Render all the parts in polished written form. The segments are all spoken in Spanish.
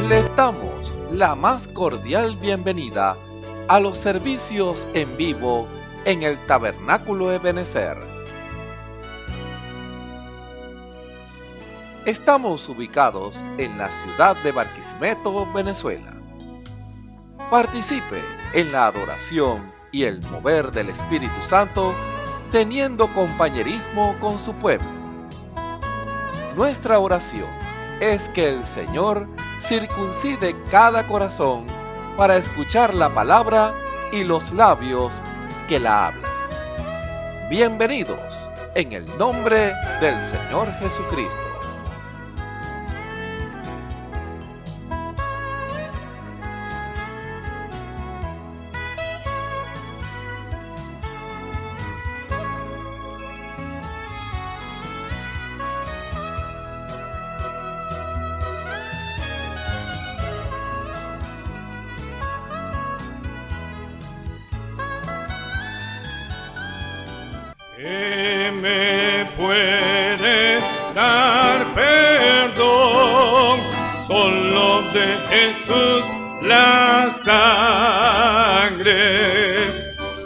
Les damos la más cordial bienvenida a los servicios en vivo en el Tabernáculo Ebenezer. Estamos ubicados en la ciudad de Barquisimeto, Venezuela. Participe en la adoración y el mover del Espíritu Santo, teniendo compañerismo con su pueblo. Nuestra oración es que el Señor circuncide cada corazón para escuchar la palabra y los labios que la hablan. Bienvenidos en el nombre del Señor Jesucristo. ¿Qué me puede dar perdón? Solo de Jesús la sangre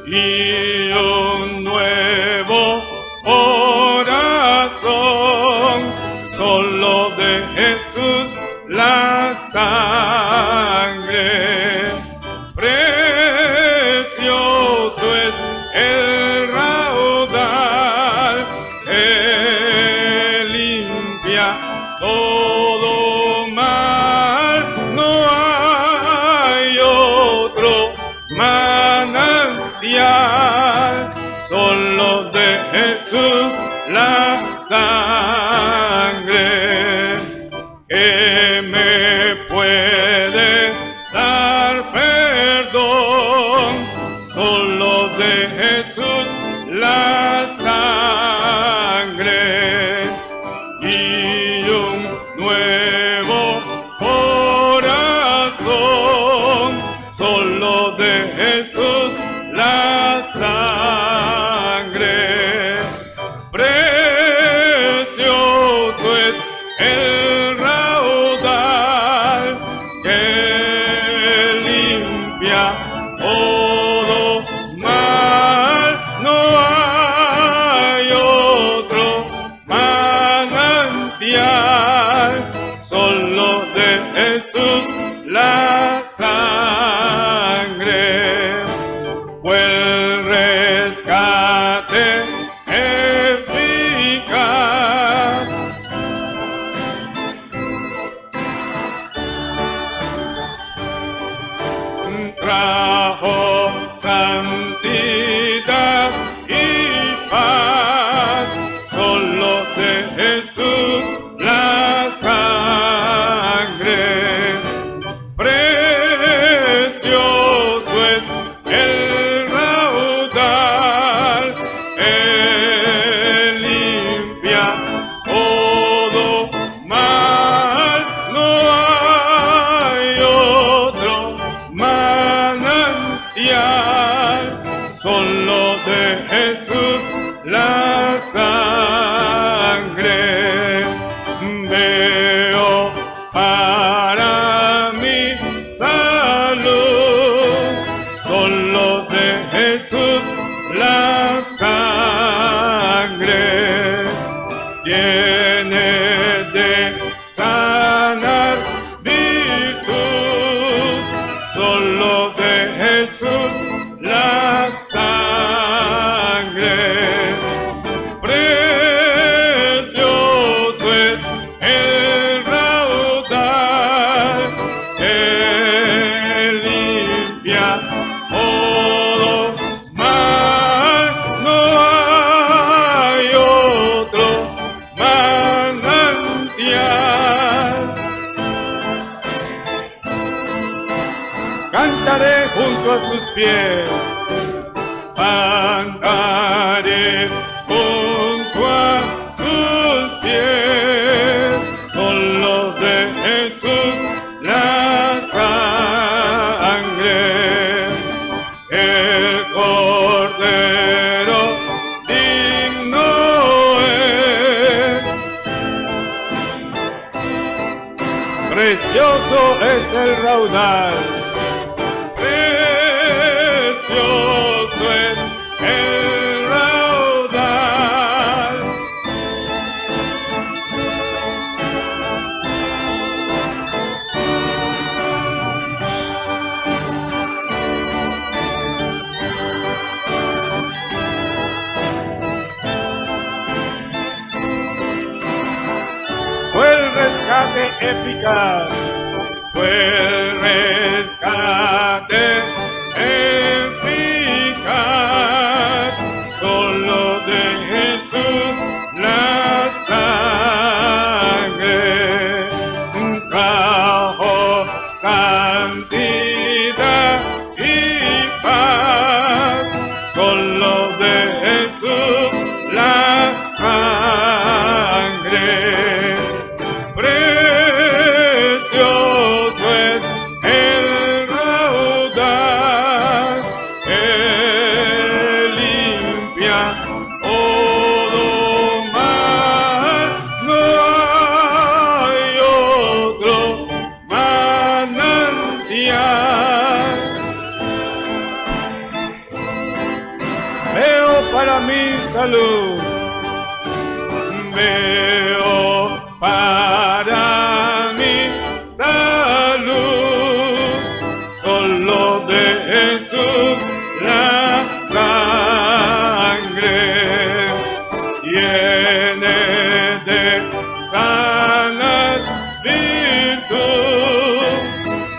y un nuevo corazón. Solo de Jesús la sangre. Precioso es el raudal que limpia todo mal. No hay otro manantial, solo de Jesús la sangre. Que me puede dar perdón, solo de Jesús la sangre y un nuevo corazón, solo de Jesús la sangre. Precioso es el raudal que limpia todo mal. No hay otro manantial, solo de Jesús la sangre. Fue el rescate eficaz. Trajo santidad y paz, solo de Jesús la sangre. Precioso es el raudal que limpia todo mal. No hay otro manantial, solo de Jesús la sangre. Veo para mi salud, solo de Jesús la sangre. Tiene de sanar virtud, solo de Jesús la sangre. Precioso es el raudal que limpia todo mal. No hay otro manantial. Cantaré junto a sus pies, cantaré junto a sus pies, solo de Jesús la sangre. El Cordero digno es. precioso es el raudal. Precioso es el raudal. Fue el rescate eficaz, fue el rescate eficaz, solo de Jesús la sangre trajo santidad y paz, solo de Jesús la sangre. Precioso es el raudal que limpia todo mal. No hay otro manantial. Veo para mi salud, veo para mi salud, solo de Jesús la sangre tiene de sanar virtud,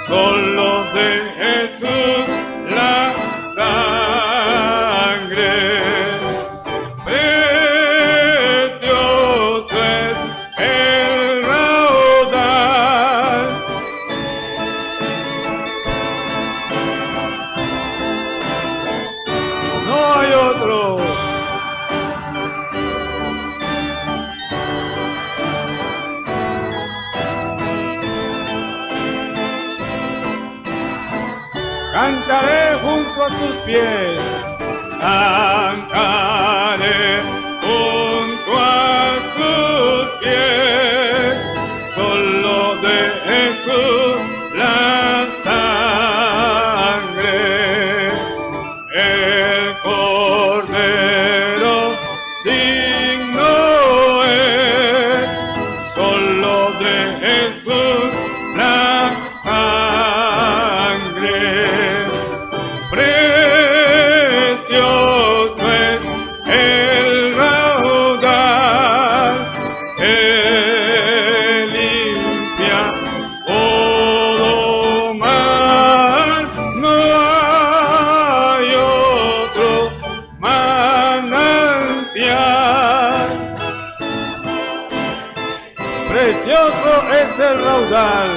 solo de Jesús la sangre. Precioso es el raudal. No hay otro. Cantaré junto a sus pies, cantaré junto a sus pies, solo de Jesús la sangre, el Cordero digno es, solo de Jesús la sangre. Precioso es el raudal que limpia todo mal. No hay otro manantial. Precioso es el raudal.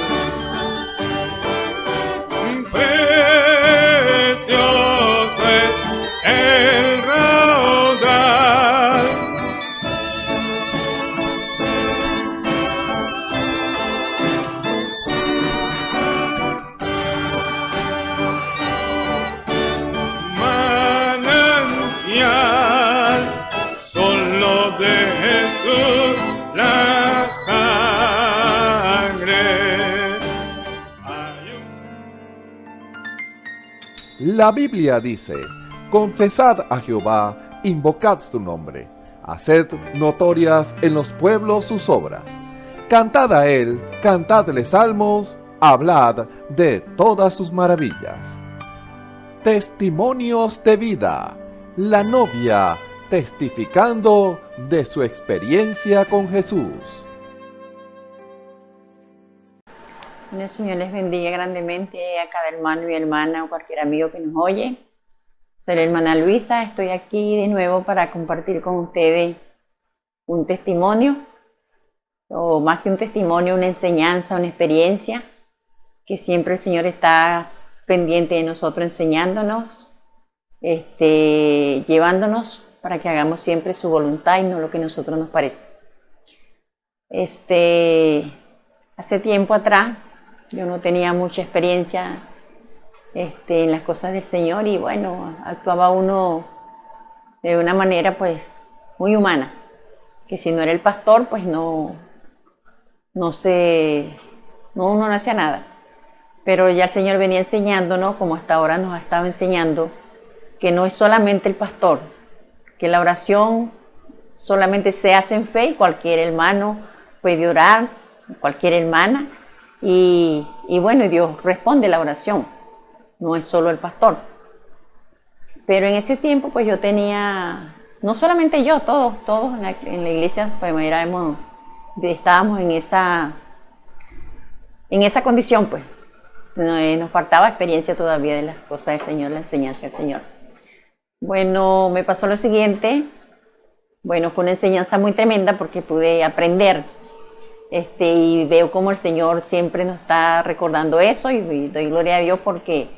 Precioso es el raudal. Manantial, solo de Jesús la sangre. La Biblia dice: confesad a Jehová, invocad su nombre, haced notorias en los pueblos sus obras. Cantad a él, cantadle salmos, hablad de todas sus maravillas. Testimonios de vida. La novia testificando de su experiencia con Jesús. Bueno, el Señor les bendiga grandemente a cada hermano y hermana o cualquier amigo que nos oye. Soy la hermana Luisa, estoy aquí de nuevo para compartir con ustedes un testimonio, o más que un testimonio, una enseñanza, una experiencia, que siempre el Señor está pendiente de nosotros, enseñándonos, llevándonos para que hagamos siempre su voluntad y no lo que a nosotros nos parece. Hace tiempo atrás yo no tenía mucha experiencia en las cosas del Señor y bueno, actuaba uno de una manera pues muy humana, que si no era el pastor pues no se no, uno no hacía nada. Pero ya el Señor venía enseñándonos, como hasta ahora nos ha estado enseñando, que no es solamente el pastor, que la oración solamente se hace en fe y cualquier hermano puede orar, cualquier hermana, y bueno, y Dios responde la oración, no es solo el pastor. Pero en ese tiempo pues yo tenía, no solamente yo, todos en la iglesia pues estábamos en esa condición pues. Nos faltaba experiencia todavía de las cosas del Señor, la enseñanza del Señor. Bueno, me pasó lo siguiente. Bueno, fue una enseñanza muy tremenda porque pude aprender. Y veo cómo el Señor siempre nos está recordando eso y doy gloria a Dios porque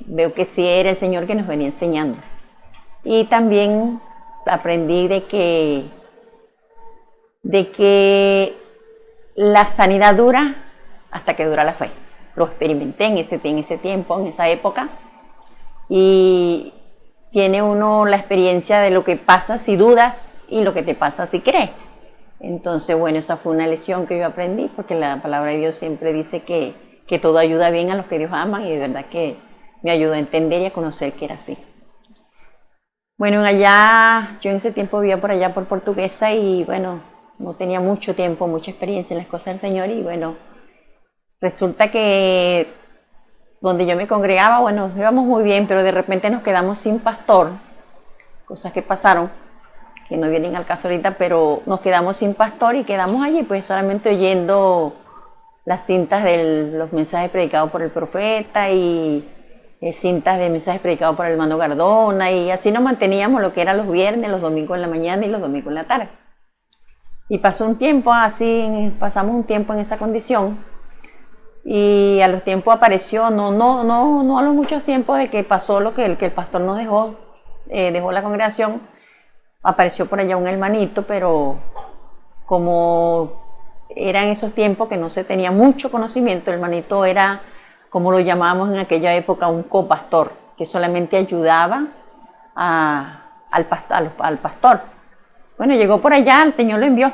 veo que sí era el Señor que nos venía enseñando. Y también aprendí de que la sanidad dura hasta que dura la fe. Lo experimenté en ese tiempo, en esa época, y tiene uno la experiencia de lo que pasa si dudas y lo que te pasa si crees. Entonces, bueno, esa fue una lección que yo aprendí, porque la palabra de Dios siempre dice que todo ayuda bien a los que Dios ama, y de verdad que me ayudó a entender y a conocer que era así. Bueno, yo en ese tiempo vivía por allá por Portuguesa y bueno, no tenía mucho tiempo, mucha experiencia en las cosas del Señor, y bueno, resulta que donde yo me congregaba, bueno, íbamos muy bien, pero de repente nos quedamos sin pastor, cosas que pasaron, que no vienen al caso ahorita, pero nos quedamos sin pastor y quedamos allí pues solamente oyendo las cintas de los mensajes predicados por el profeta y cintas de mensajes predicados por el hermano Gardona, y así nos manteníamos lo que eran los viernes, los domingos en la mañana y los domingos en la tarde. Y pasamos un tiempo en esa condición. Y a los tiempos apareció, no a los muchos tiempos de que pasó lo que el pastor nos dejó la congregación, apareció por allá un hermanito, pero como eran esos tiempos que no se tenía mucho conocimiento, el hermanito era, como lo llamábamos en aquella época, un copastor, que solamente ayudaba al pastor. Bueno, llegó por allá, el Señor lo envió.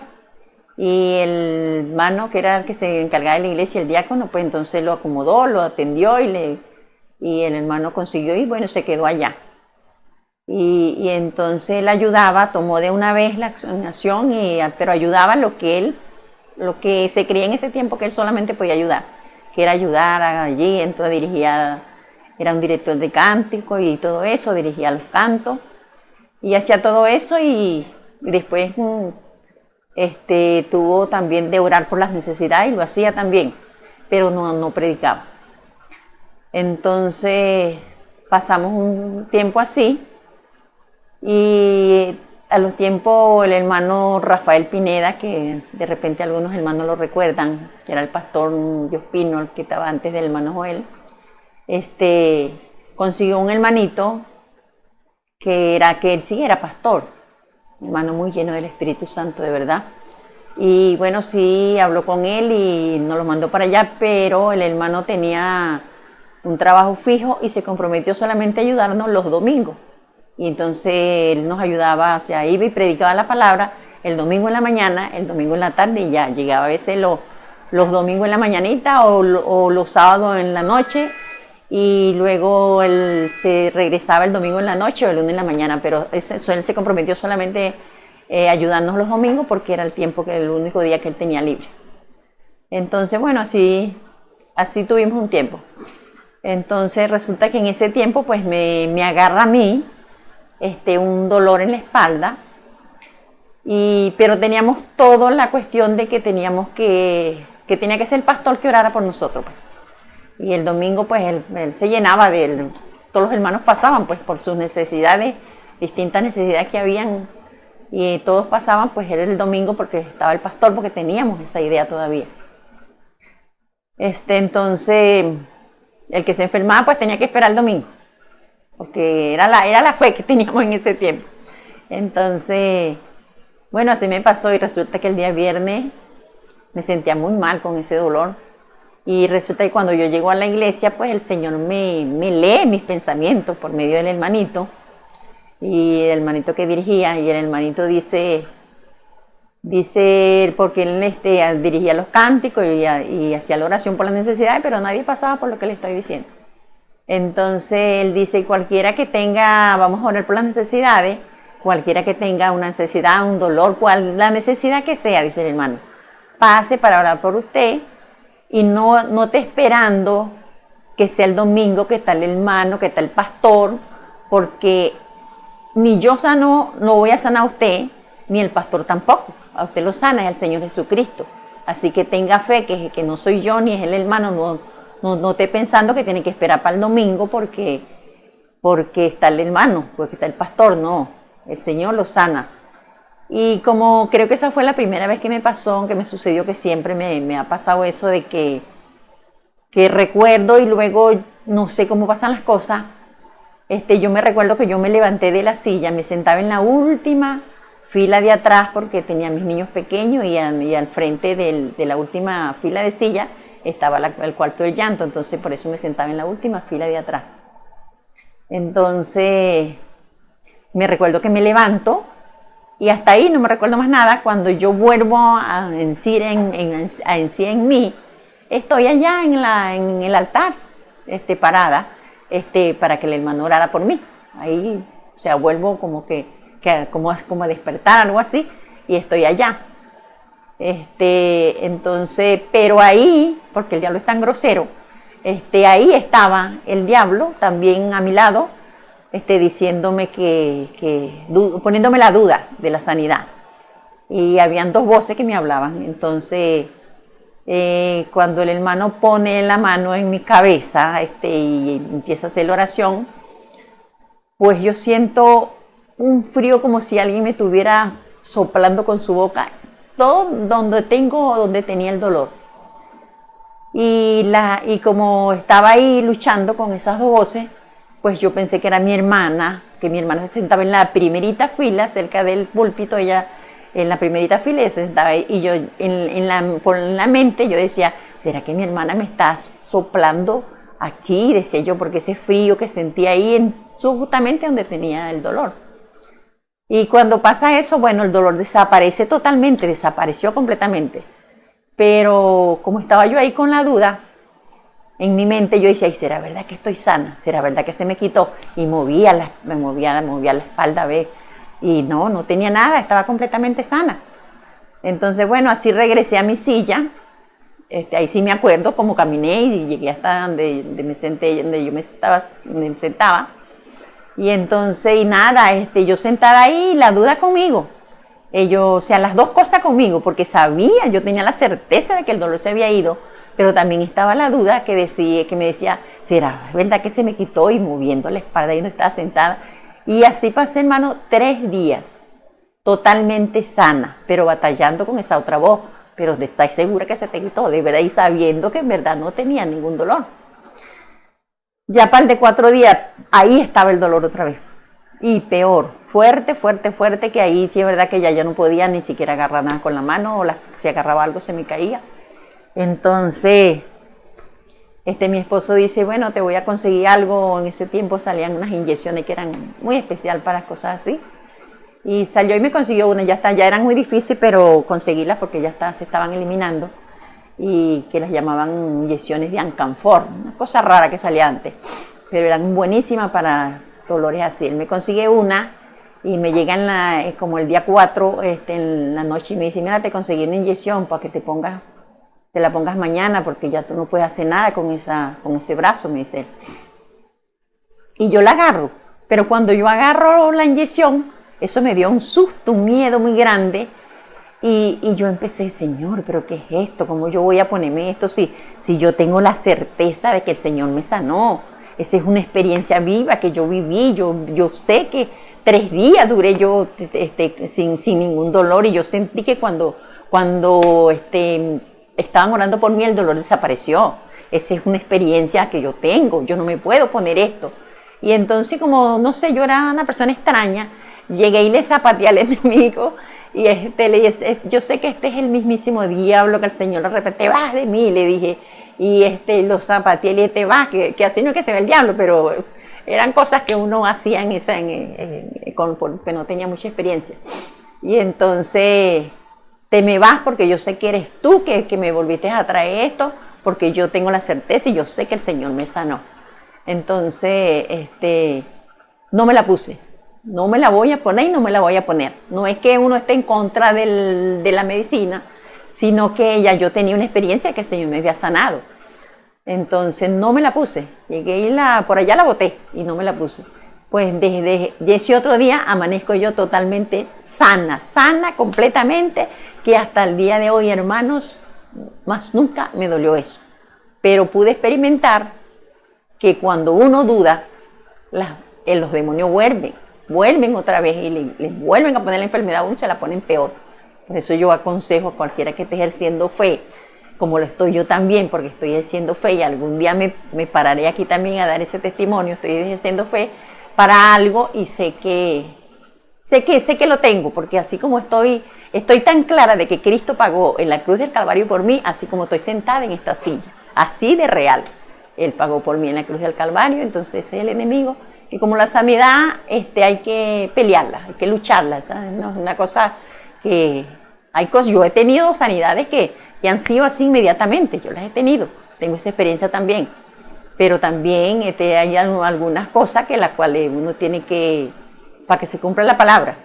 Y el hermano, que era el que se encargaba de la iglesia, el diácono, pues entonces lo acomodó, lo atendió y el hermano consiguió y bueno, se quedó allá. Y entonces él ayudaba, tomó de una vez la acción, pero ayudaba lo que se creía en ese tiempo que él solamente podía ayudar, que era ayudar allí. Entonces era un director de cántico y todo eso, dirigía los cantos y hacía todo eso, y después tuvo también de orar por las necesidades y lo hacía también, pero no predicaba. Entonces pasamos un tiempo así, y a los tiempos el hermano Rafael Pineda, que de repente algunos hermanos lo recuerdan, que era el pastor Diospino, el que estaba antes del hermano Joel, consiguió un hermanito que él sí era pastor, un hermano muy lleno del Espíritu Santo, de verdad. Y bueno, sí, habló con él y nos lo mandó para allá, pero el hermano tenía un trabajo fijo y se comprometió solamente a ayudarnos los domingos. Y entonces él nos ayudaba, o sea, iba y predicaba la palabra el domingo en la mañana, el domingo en la tarde, y ya llegaba a veces los domingos en la mañanita o los sábados en la noche, y luego él se regresaba el domingo en la noche o el lunes en la mañana, pero él se comprometió solamente ayudarnos los domingos porque era el único día que él tenía libre. Entonces, bueno, así tuvimos un tiempo. Entonces resulta que en ese tiempo pues me agarra a mí un dolor en la espalda, pero teníamos toda la cuestión de que teníamos que tenía que ser el pastor que orara por nosotros, pues. Y el domingo pues él se llenaba todos los hermanos pasaban pues por sus necesidades, distintas necesidades que habían, y todos pasaban, pues era el domingo porque estaba el pastor, porque teníamos esa idea todavía. Entonces el que se enfermaba pues tenía que esperar el domingo, porque era la fe que teníamos en ese tiempo. Entonces, bueno, así me pasó, y resulta que el día viernes me sentía muy mal con ese dolor, y resulta que cuando yo llego a la iglesia, pues el Señor me lee mis pensamientos por medio del hermanito, y el hermanito que dirigía, y el hermanito dice, Dice, porque él dirigía los cánticos y hacía la oración por las necesidades, pero nadie pasaba por lo que le estoy diciendo. Entonces él dice, cualquiera que tenga, vamos a orar por las necesidades, cualquiera que tenga una necesidad, un dolor, la necesidad que sea, dice el hermano, pase para orar por usted y no esté esperando que sea el domingo, que está el hermano, que está el pastor, porque ni yo no voy a sanar a usted, ni el pastor tampoco. A usted lo sana, es el Señor Jesucristo. Así que tenga fe que no soy yo ni es el hermano, no esté pensando que tiene que esperar para el domingo porque está el hermano, porque está el pastor, no, el Señor lo sana. Y como creo que esa fue la primera vez que me pasó, que me sucedió, que siempre me ha pasado eso de que recuerdo y luego no sé cómo pasan las cosas. Yo me recuerdo que yo me levanté de la silla, me sentaba en la última fila de atrás porque tenía a mis niños pequeños y al frente de la última fila de silla estaba el cuarto del llanto, entonces por eso me sentaba en la última fila de atrás. Entonces me recuerdo que me levanto y hasta ahí no me recuerdo más nada. Cuando yo vuelvo a encir en mí, estoy allá en el altar, parada, para que el hermano orara por mí. Ahí, o sea, vuelvo como a despertar, algo así, y estoy allá. Entonces, pero ahí, porque el diablo es tan grosero, ahí estaba el diablo también a mi lado, diciéndome poniéndome la duda de la sanidad. Y habían dos voces que me hablaban. Entonces, cuando el hermano pone la mano en mi cabeza y empieza a hacer la oración, pues yo siento un frío como si alguien me estuviera soplando con su boca todo donde tenía el dolor. Y como estaba ahí luchando con esas dos voces, pues yo pensé que era mi hermana, que mi hermana se sentaba en la primerita fila, cerca del púlpito, ella en la primerita fila, se sentaba ahí, y yo por la mente yo decía, ¿será que mi hermana me está soplando aquí? Decía yo, porque ese frío que sentía ahí justamente donde tenía el dolor. Y cuando pasa eso, bueno, el dolor desaparece totalmente, desapareció completamente. Pero como estaba yo ahí con la duda, en mi mente yo decía, ¿será verdad que estoy sana? ¿Será verdad que se me quitó? Y me movía la espalda, ¿ves? Y no tenía nada, estaba completamente sana. Entonces, bueno, así regresé a mi silla. Ahí sí me acuerdo cómo caminé y llegué hasta donde me senté, donde yo me sentaba. Y entonces, y nada, yo sentada ahí, la duda conmigo. O sea, las dos cosas conmigo, porque yo tenía la certeza de que el dolor se había ido, pero también estaba la duda que me decía, ¿será verdad que se me quitó? Y moviendo la espalda y no estaba sentada. Y así pasé, hermano, 3 días, totalmente sana, pero batallando con esa otra voz. Pero ¿estás segura que se te quitó? De verdad, y sabiendo que en verdad no tenía ningún dolor. Ya para el de 4 días, ahí estaba el dolor otra vez. Y peor, fuerte, que ahí sí es verdad que ya yo no podía ni siquiera agarrar nada con la mano, o si agarraba algo se me caía. Entonces, mi esposo dice, bueno, te voy a conseguir algo. En ese tiempo salían unas inyecciones que eran muy especial para cosas así. Y salió y me consiguió una, ya eran muy difíciles, pero conseguirlas porque se estaban eliminando. Y que las llamaban inyecciones de Ancanfor, una cosa rara que salía antes, pero eran buenísimas para dolores así. Él me consigue una y me llega como el día 4 en la noche y me dice, mira, te conseguí una inyección para que te la pongas mañana porque ya tú no puedes hacer nada con ese brazo, me dice. Y yo la agarro, pero cuando yo agarro la inyección, eso me dio un susto, un miedo muy grande. Y yo empecé, Señor, ¿pero qué es esto? ¿Cómo yo voy a ponerme esto si yo tengo la certeza de que el Señor me sanó? Esa es una experiencia viva que yo viví. Yo sé que 3 días duré yo sin ningún dolor, y yo sentí que cuando estaban orando por mí el dolor desapareció. Esa es una experiencia que yo tengo. Yo no me puedo poner esto. Y entonces, como, no sé, yo era una persona extraña, llegué y le zapateé al enemigo. Y le dije, yo sé que este es el mismísimo diablo, que el Señor le repite, vas de mí, le dije. Y lo zapateé y le dije, te vas, que así no es que se ve el diablo, pero eran cosas que uno hacía porque no tenía mucha experiencia. Y entonces te me vas porque yo sé que eres tú que me volviste a traer esto, porque yo tengo la certeza y yo sé que el Señor me sanó. Entonces, no me la puse. No me la voy a poner y no me la voy a poner. No es que uno esté en contra de la medicina, sino que ya yo tenía una experiencia que el Señor me había sanado. Entonces no me la puse. Llegué y por allá la boté y no me la puse. Pues desde ese otro día amanezco yo totalmente sana completamente, que hasta el día de hoy, hermanos, más nunca me dolió eso. Pero pude experimentar que cuando uno duda, los demonios vuelven otra vez y les vuelven a poner la enfermedad a uno y se la ponen peor. Por eso yo aconsejo a cualquiera que esté ejerciendo fe, como lo estoy yo también, porque estoy ejerciendo fe y algún día me pararé aquí también a dar ese testimonio. Estoy ejerciendo fe para algo y sé que lo tengo, porque así como estoy tan clara de que Cristo pagó en la cruz del Calvario por mí, así como estoy sentada en esta silla, así de real. Él pagó por mí en la cruz del Calvario, entonces ese es el enemigo. Y como la sanidad hay que pelearla, hay que lucharla, ¿sabes? No es una cosa que hay cosas. Yo he tenido sanidades que han sido así inmediatamente, yo las he tenido, tengo esa experiencia también. Pero también hay algunas cosas que las cuales uno tiene que, para que se cumpla la palabra,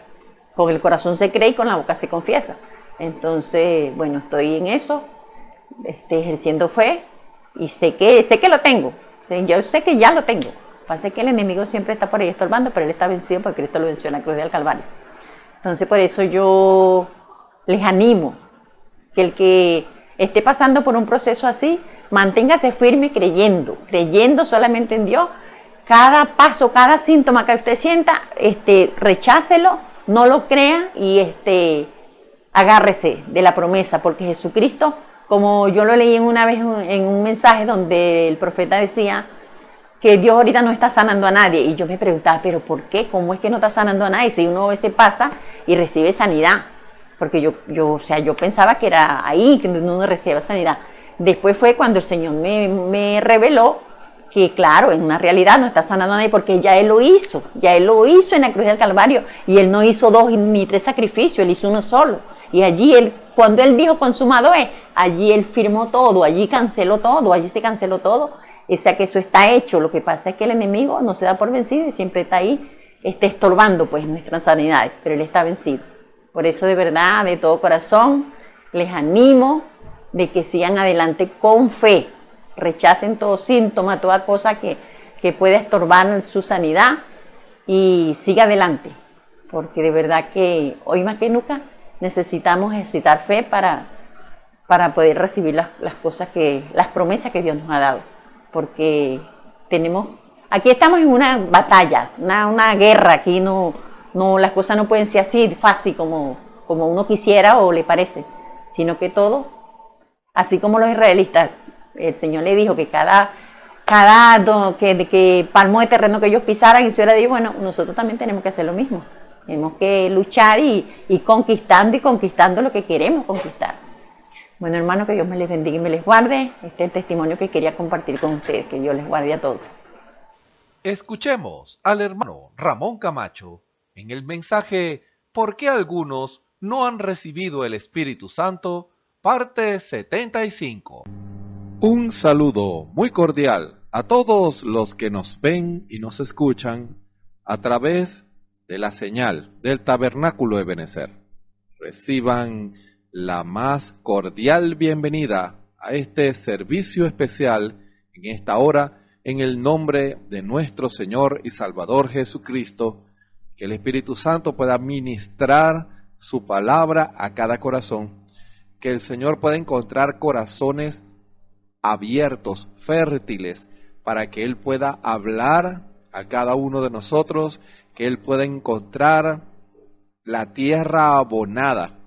con el corazón se cree y con la boca se confiesa. Entonces, bueno, estoy en eso, ejerciendo fe y sé que lo tengo, yo sé que ya lo tengo. Pasa que el enemigo siempre está por ahí estorbando, pero él está vencido porque Cristo lo venció en la cruz del Calvario. Entonces, por eso yo les animo que el que esté pasando por un proceso así, manténgase firme creyendo solamente en Dios. Cada paso, cada síntoma que usted sienta, rechácelo, no lo crea y agárrese de la promesa, porque Jesucristo, como yo lo leí una vez en un mensaje donde el profeta decía que Dios ahorita no está sanando a nadie, y yo me preguntaba, pero ¿por qué? ¿Cómo es que no está sanando a nadie si uno a veces pasa y recibe sanidad? Porque yo pensaba que era ahí que uno recibe sanidad. Después fue cuando el Señor me reveló que claro, en una realidad no está sanando a nadie, porque ya Él lo hizo en la cruz del Calvario, y Él no hizo 2 ni 3 sacrificios, Él hizo uno solo. Y allí cuando Él dijo consumado es, allí Él firmó todo, allí se canceló todo. O sea que eso está hecho. Lo que pasa es que el enemigo no se da por vencido y siempre está ahí estorbando pues nuestras sanidades, pero Él está vencido. Por eso de verdad, de todo corazón, les animo de que sigan adelante con fe, rechacen todo síntoma, toda cosa que pueda estorbar su sanidad y siga adelante, porque de verdad que hoy más que nunca necesitamos ejercitar fe para poder recibir las promesas que Dios nos ha dado. Porque aquí estamos en una batalla, una guerra, aquí no, las cosas no pueden ser así fácil como uno quisiera o le parece, sino que todo, así como los israelitas, el Señor le dijo que cada palmo de terreno que ellos pisaran, y eso era Dios, bueno, nosotros también tenemos que hacer lo mismo, tenemos que luchar y conquistando lo que queremos conquistar. Bueno, hermano, que Dios me les bendiga y me les guarde. Este es el testimonio que quería compartir con ustedes. Que Dios les guarde a todos. Escuchemos al hermano Ramón Camacho en el mensaje ¿Por qué algunos no han recibido el Espíritu Santo? Parte 75. Un saludo muy cordial a todos los que nos ven y nos escuchan a través de la señal del Tabernáculo Ebenezer. Reciban la más cordial bienvenida a este servicio especial en esta hora, en el nombre de nuestro Señor y Salvador Jesucristo. Que el Espíritu Santo pueda ministrar su palabra a cada corazón, que el Señor pueda encontrar corazones abiertos, fértiles, para que Él pueda hablar a cada uno de nosotros, que Él pueda encontrar la tierra abonada,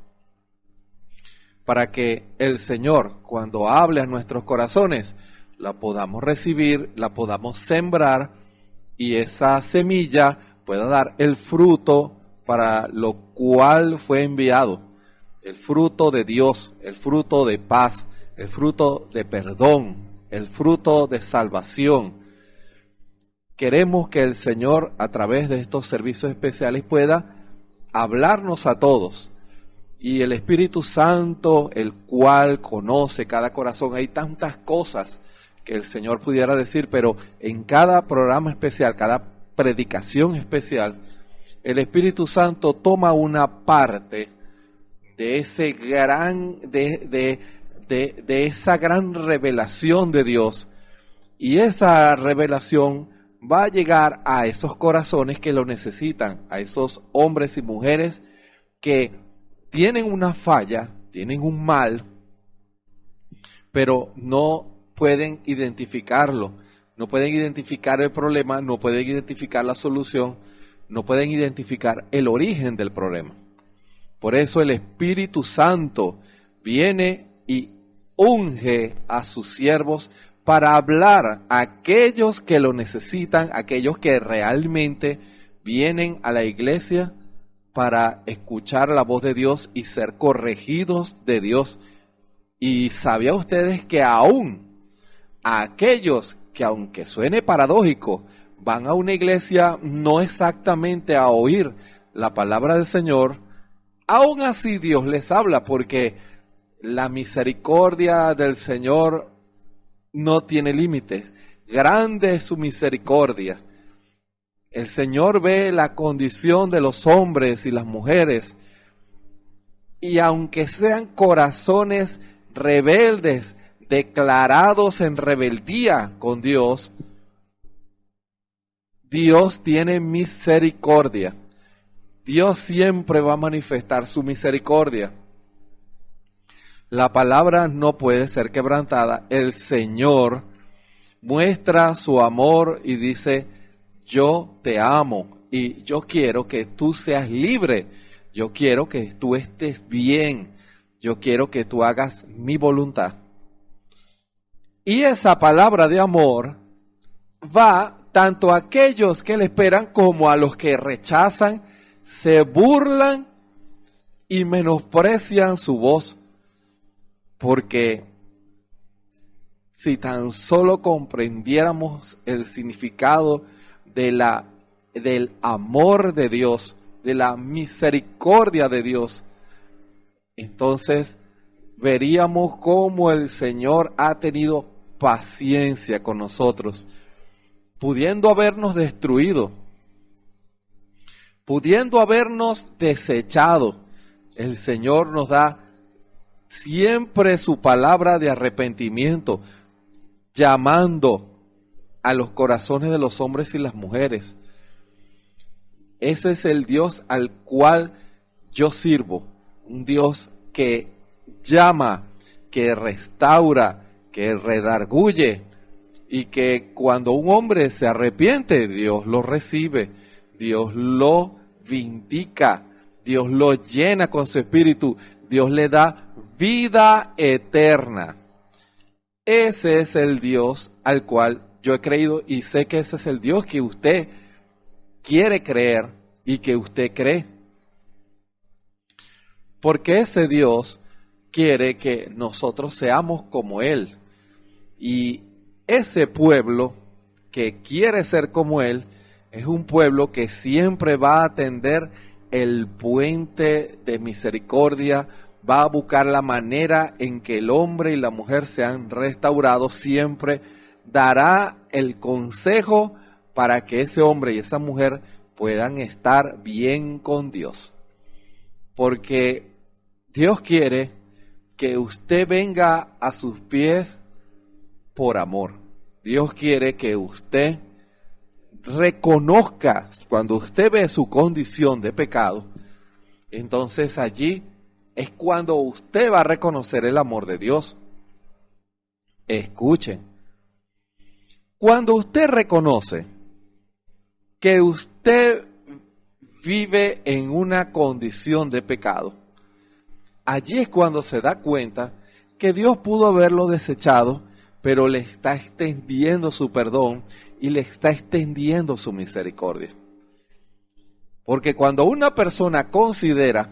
para que el Señor, cuando hable a nuestros corazones, la podamos recibir, la podamos sembrar, y esa semilla pueda dar el fruto para lo cual fue enviado, el fruto de Dios, el fruto de paz, el fruto de perdón, el fruto de salvación. Queremos que el Señor, a través de estos servicios especiales, pueda hablarnos a todos Y el Espíritu Santo, el cual conoce cada corazón, hay tantas cosas que el Señor pudiera decir, pero en cada programa especial, cada predicación especial, el Espíritu Santo toma una parte de ese de esa gran revelación de Dios, y esa revelación va a llegar a esos corazones que lo necesitan, a esos hombres y mujeres que tienen una falla, tienen un mal, pero no pueden identificarlo, no pueden identificar el problema, no pueden identificar la solución, no pueden identificar el origen del problema. Por eso el Espíritu Santo viene y unge a sus siervos para hablar a aquellos que lo necesitan, aquellos que realmente vienen a la iglesia para escuchar la voz de Dios y ser corregidos de Dios. Y ¿sabían ustedes que aún aquellos que, aunque suene paradójico, van a una iglesia no exactamente a oír la palabra del Señor, aún así Dios les habla, porque la misericordia del Señor no tiene límites? Grande es su misericordia. El Señor ve la condición de los hombres y las mujeres, y aunque sean corazones rebeldes, declarados en rebeldía con Dios, Dios tiene misericordia. Dios siempre va a manifestar su misericordia. La palabra no puede ser quebrantada. El Señor muestra su amor y dice: yo te amo y yo quiero que tú seas libre. Yo quiero que tú estés bien. Yo quiero que tú hagas mi voluntad. Y esa palabra de amor va tanto a aquellos que le esperan como a los que rechazan, se burlan y menosprecian su voz. Porque si tan solo comprendiéramos el significado del amor de Dios, de la misericordia de Dios, entonces veríamos cómo el Señor ha tenido paciencia con nosotros, pudiendo habernos destruido, pudiendo habernos desechado. El Señor nos da siempre su palabra de arrepentimiento, llamando a los corazones de los hombres y las mujeres. Ese es el Dios al cual yo sirvo, un Dios que llama, que restaura, que redarguye, y que cuando un hombre se arrepiente, Dios lo recibe, Dios lo vindica, Dios lo llena con su espíritu, Dios le da vida eterna. Ese es el Dios al cual yo he creído, y sé que ese es el Dios que usted quiere creer y que usted cree. Porque ese Dios quiere que nosotros seamos como Él. Y ese pueblo que quiere ser como Él es un pueblo que siempre va a tender el puente de misericordia, va a buscar la manera en que el hombre y la mujer sean restaurados, siempre dará el consejo para que ese hombre y esa mujer puedan estar bien con Dios. Porque Dios quiere que usted venga a sus pies por amor. Dios quiere que usted reconozca, cuando usted ve su condición de pecado, entonces allí es cuando usted va a reconocer el amor de Dios. Escuchen, cuando usted reconoce que usted vive en una condición de pecado, allí es cuando se da cuenta que Dios pudo haberlo desechado, pero le está extendiendo su perdón y le está extendiendo su misericordia. Porque cuando una persona considera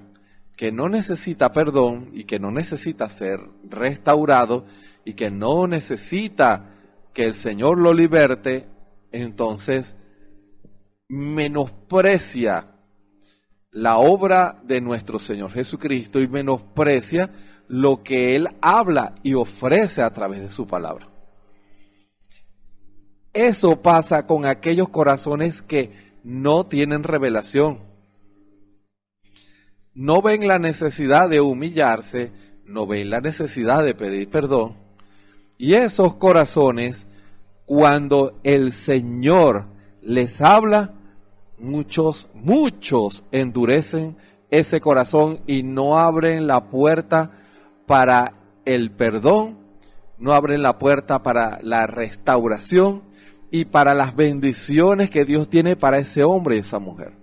que no necesita perdón y que no necesita ser restaurado y que no necesita que el Señor lo liberte, entonces menosprecia la obra de nuestro Señor Jesucristo y menosprecia lo que Él habla y ofrece a través de su palabra. Eso pasa con aquellos corazones que no tienen revelación. No ven la necesidad de humillarse, no ven la necesidad de pedir perdón. Y esos corazones, cuando el Señor les habla, muchos endurecen ese corazón y no abren la puerta para el perdón, no abren la puerta para la restauración y para las bendiciones que Dios tiene para ese hombre y esa mujer.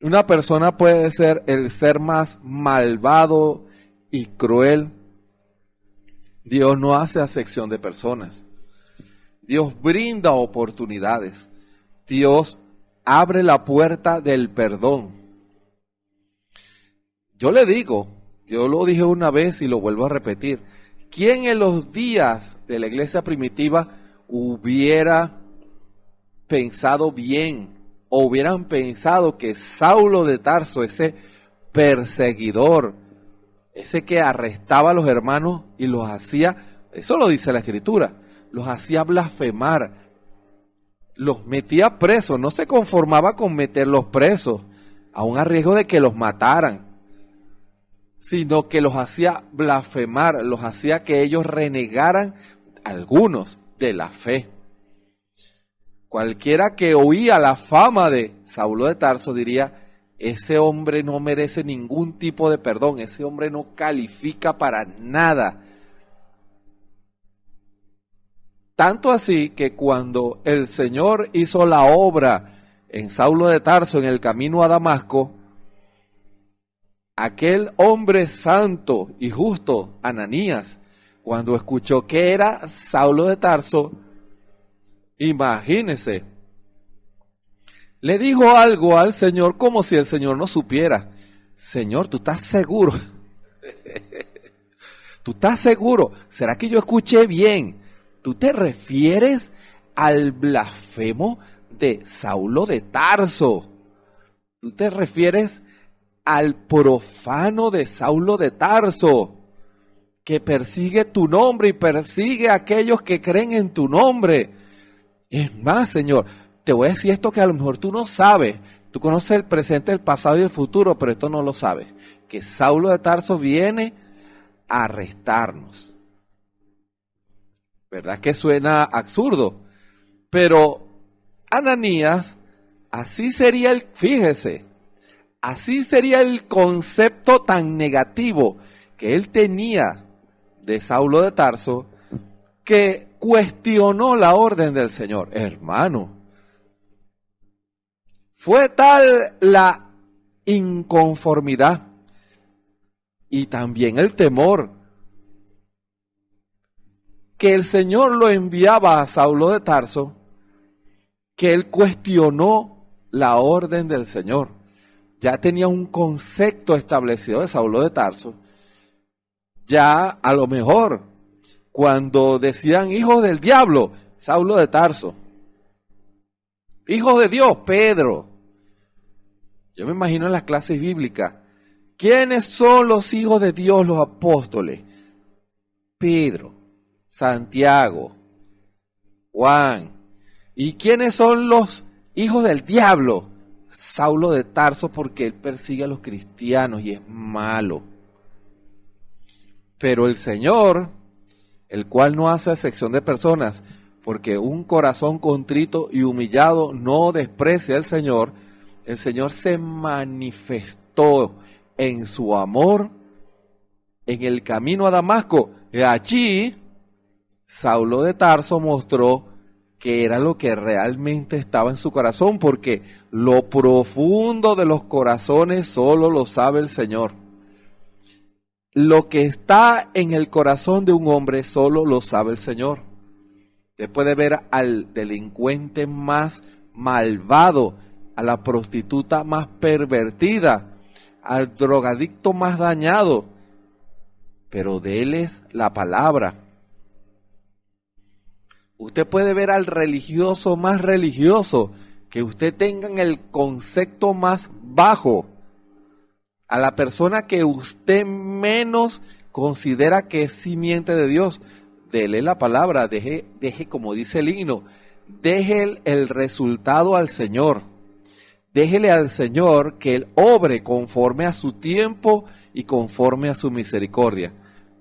Una persona puede ser el ser más malvado y cruel. Dios no hace acepción de personas. Dios brinda oportunidades. Dios abre la puerta del perdón. Yo le digo, yo lo dije una vez y lo vuelvo a repetir, ¿quién en los días de la iglesia primitiva hubiera pensado bien o hubieran pensado que Saulo de Tarso, ese perseguidor, ese que arrestaba a los hermanos y los hacía, eso lo dice la Escritura, los hacía blasfemar, los metía presos, no se conformaba con meterlos presos, aun a riesgo de que los mataran, sino que los hacía blasfemar, los hacía que ellos renegaran, algunos, de la fe. Cualquiera que oía la fama de Saulo de Tarso diría, ese hombre no merece ningún tipo de perdón, ese hombre no califica para nada. Tanto así que cuando el Señor hizo la obra en Saulo de Tarso en el camino a Damasco, aquel hombre santo y justo, Ananías, cuando escuchó que era Saulo de Tarso, imagínese, le dijo algo al Señor como si el Señor no supiera. Señor, ¿tú estás seguro? ¿Tú estás seguro? ¿Será que yo escuché bien? ¿Tú te refieres al blasfemo de Saulo de Tarso? ¿Tú te refieres al profano de Saulo de Tarso, que persigue tu nombre y persigue a aquellos que creen en tu nombre? Es más, Señor, te voy a decir esto que a lo mejor tú no sabes. Tú conoces el presente, el pasado y el futuro, pero esto no lo sabes. Que Saulo de Tarso viene a arrestarnos. ¿Verdad que suena absurdo? Pero Ananías, así sería fíjese, así sería el concepto tan negativo que él tenía de Saulo de Tarso, que cuestionó la orden del Señor. Hermano, fue tal la inconformidad y también el temor que el Señor lo enviaba a Saulo de Tarso, que él cuestionó la orden del Señor. Ya tenía un concepto establecido de Saulo de Tarso. Ya a lo mejor cuando decían hijos del diablo, Saulo de Tarso. Hijos de Dios, Pedro. Yo me imagino en las clases bíblicas, ¿quiénes son los hijos de Dios, los apóstoles? Pedro, Santiago, Juan. ¿Y quiénes son los hijos del diablo? Saulo de Tarso, porque él persigue a los cristianos y es malo. Pero el Señor, el cual no hace acepción de personas, porque un corazón contrito y humillado no desprecia al Señor, el Señor se manifestó en su amor en el camino a Damasco. Y allí, Saulo de Tarso mostró que era lo que realmente estaba en su corazón, porque lo profundo de los corazones solo lo sabe el Señor. Lo que está en el corazón de un hombre solo lo sabe el Señor. Usted puede ver al delincuente más malvado, a la prostituta más pervertida, al drogadicto más dañado, pero de él es la palabra. Usted puede ver al religioso más religioso, que usted tenga el concepto más bajo, a la persona que usted menos considera que es simiente de Dios, dele la palabra, deje como dice el himno, deje el resultado al Señor. Déjele al Señor que Él obre conforme a su tiempo y conforme a su misericordia.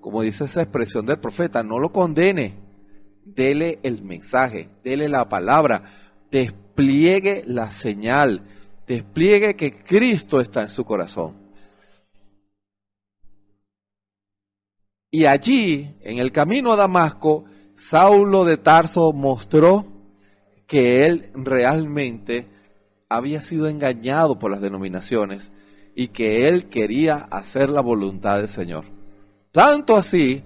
Como dice esa expresión del profeta, no lo condene. Dele el mensaje, dele la palabra, despliegue la señal, despliegue que Cristo está en su corazón. Y allí, en el camino a Damasco, Saulo de Tarso mostró que él realmente había sido engañado por las denominaciones y que él quería hacer la voluntad del Señor. Tanto así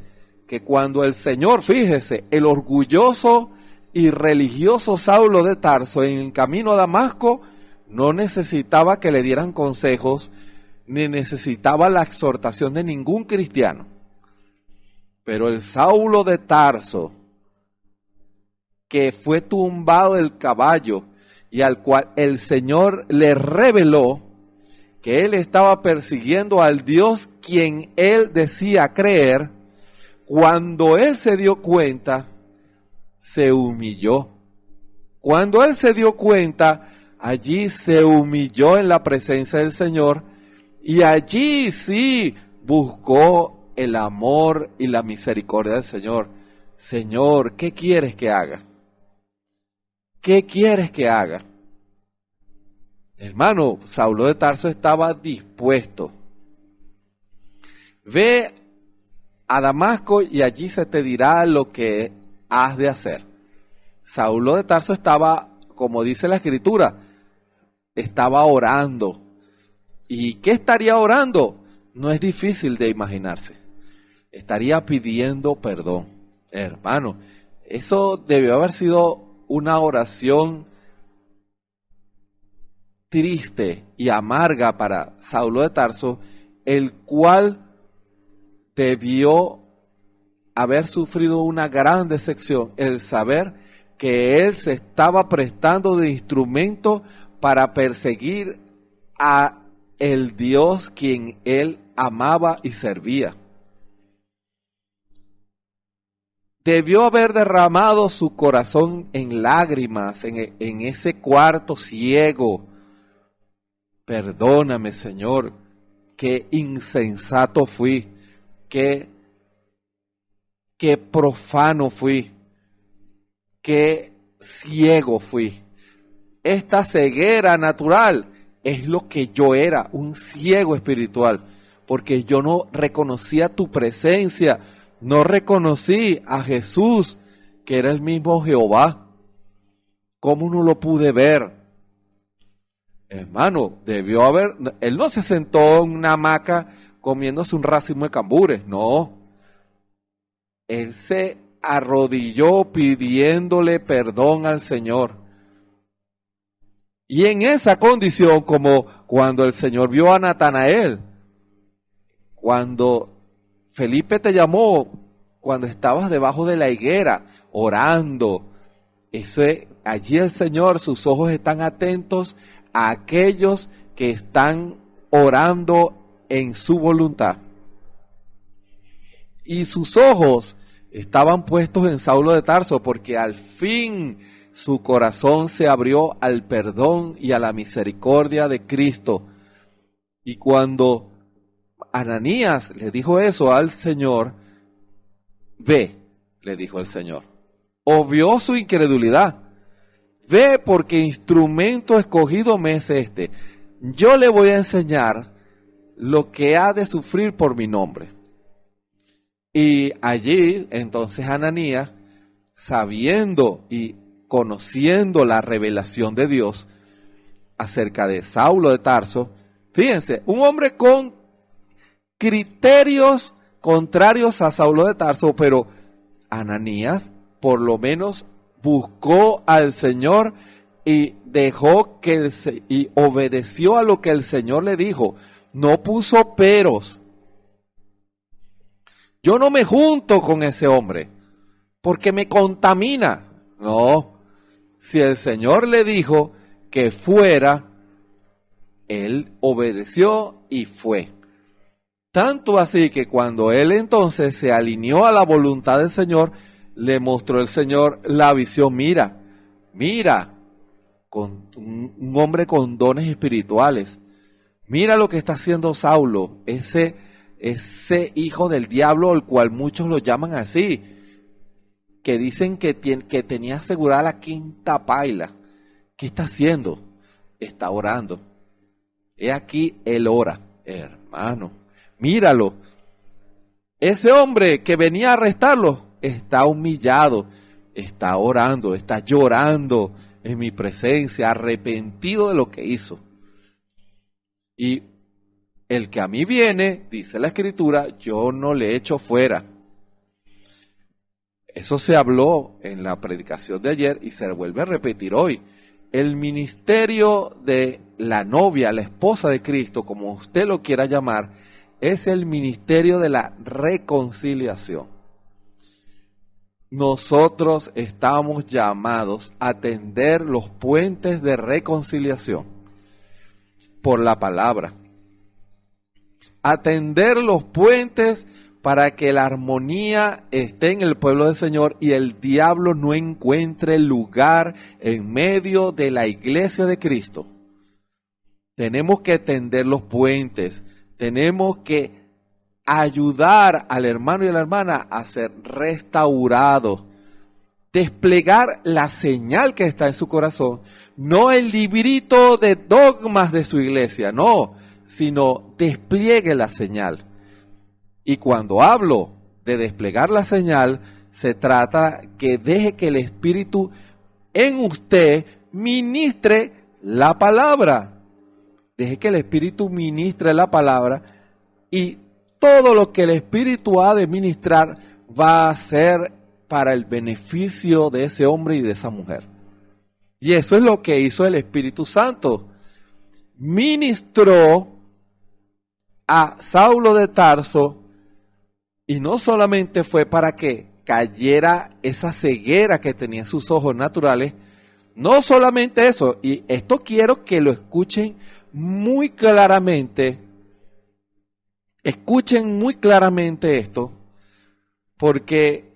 que cuando el Señor, fíjese, el orgulloso y religioso Saulo de Tarso en el camino a Damasco no necesitaba que le dieran consejos ni necesitaba la exhortación de ningún cristiano. Pero el Saulo de Tarso, que fue tumbado del caballo y al cual el Señor le reveló que él estaba persiguiendo al Dios quien él decía creer, cuando él se dio cuenta, se humilló. Cuando él se dio cuenta, allí se humilló en la presencia del Señor y allí sí buscó el amor y la misericordia del Señor. Señor, ¿qué quieres que haga? ¿Qué quieres que haga? Hermano, Saulo de Tarso estaba dispuesto. Ve a Damasco y allí se te dirá lo que has de hacer. Saulo de Tarso estaba, como dice la Escritura, estaba orando. ¿Y qué estaría orando? No es difícil de imaginarse. Estaría pidiendo perdón. Hermano, eso debió haber sido una oración triste y amarga para Saulo de Tarso, el cual debió haber sufrido una gran decepción, el saber que él se estaba prestando de instrumento para perseguir a el Dios quien él amaba y servía. Debió haber derramado su corazón en lágrimas en ese cuarto ciego. Perdóname, Señor, qué insensato fui, qué profano fui, qué ciego fui. Esta ceguera natural es lo que yo era, un ciego espiritual, porque yo no reconocía tu presencia, no reconocí a Jesús, que era el mismo Jehová. ¿Cómo no lo pude ver? Hermano, él no se sentó en una hamaca comiéndose un racimo de cambures, no. Él se arrodilló pidiéndole perdón al Señor. Y en esa condición, como cuando el Señor vio a Natanael, cuando Felipe te llamó, cuando estabas debajo de la higuera, orando, allí el Señor, sus ojos están atentos a aquellos que están orando en su voluntad. Y sus ojos estaban puestos en Saulo de Tarso, porque al fin su corazón se abrió al perdón y a la misericordia de Cristo. Y cuando Ananías le dijo eso al Señor, ve, le dijo el Señor, obvió su incredulidad. Ve, porque instrumento escogido me es este. Yo le voy a enseñar lo que ha de sufrir por mi nombre. Y allí, entonces, Ananías, sabiendo y conociendo la revelación de Dios acerca de Saulo de Tarso, fíjense, un hombre con criterios contrarios a Saulo de Tarso, pero Ananías, por lo menos, buscó al Señor y dejó y obedeció a lo que el Señor le dijo. No puso peros. Yo no me junto con ese hombre porque me contamina. No. Si el Señor le dijo que fuera, él obedeció y fue. Tanto así que cuando él entonces se alineó a la voluntad del Señor, le mostró el Señor la visión. Mira, con un hombre con dones espirituales. Mira lo que está haciendo Saulo, ese hijo del diablo, al cual muchos lo llaman así, que dicen que tenía asegurada la quinta paila. ¿Qué está haciendo? Está orando. He aquí, él ora, hermano. Míralo. Ese hombre que venía a arrestarlo está humillado, está orando, está llorando en mi presencia, arrepentido de lo que hizo. Y el que a mí viene, dice la Escritura, yo no le echo fuera. Eso se habló en la predicación de ayer y se vuelve a repetir hoy. El ministerio de la novia, la esposa de Cristo, como usted lo quiera llamar, es el ministerio de la reconciliación. Nosotros estamos llamados a tender los puentes de reconciliación por la palabra. A tender los puentes para que la armonía esté en el pueblo del Señor y el diablo no encuentre lugar en medio de la iglesia de Cristo. Tenemos que tender los puentes, tenemos que ayudar al hermano y a la hermana a ser restaurados, desplegar la señal que está en su corazón, no el librito de dogmas de su iglesia, no, sino despliegue la señal. Y cuando hablo de desplegar la señal, se trata que deje que el Espíritu en usted ministre la palabra. Deje que el Espíritu ministre la palabra y todo lo que el Espíritu ha de ministrar va a ser para el beneficio de ese hombre y de esa mujer. Y eso es lo que hizo el Espíritu Santo. Ministró a Saulo de Tarso y no solamente fue para que cayera esa ceguera que tenía en sus ojos naturales, no solamente eso, y esto quiero que lo escuchen muy claramente. Escuchen muy claramente esto, porque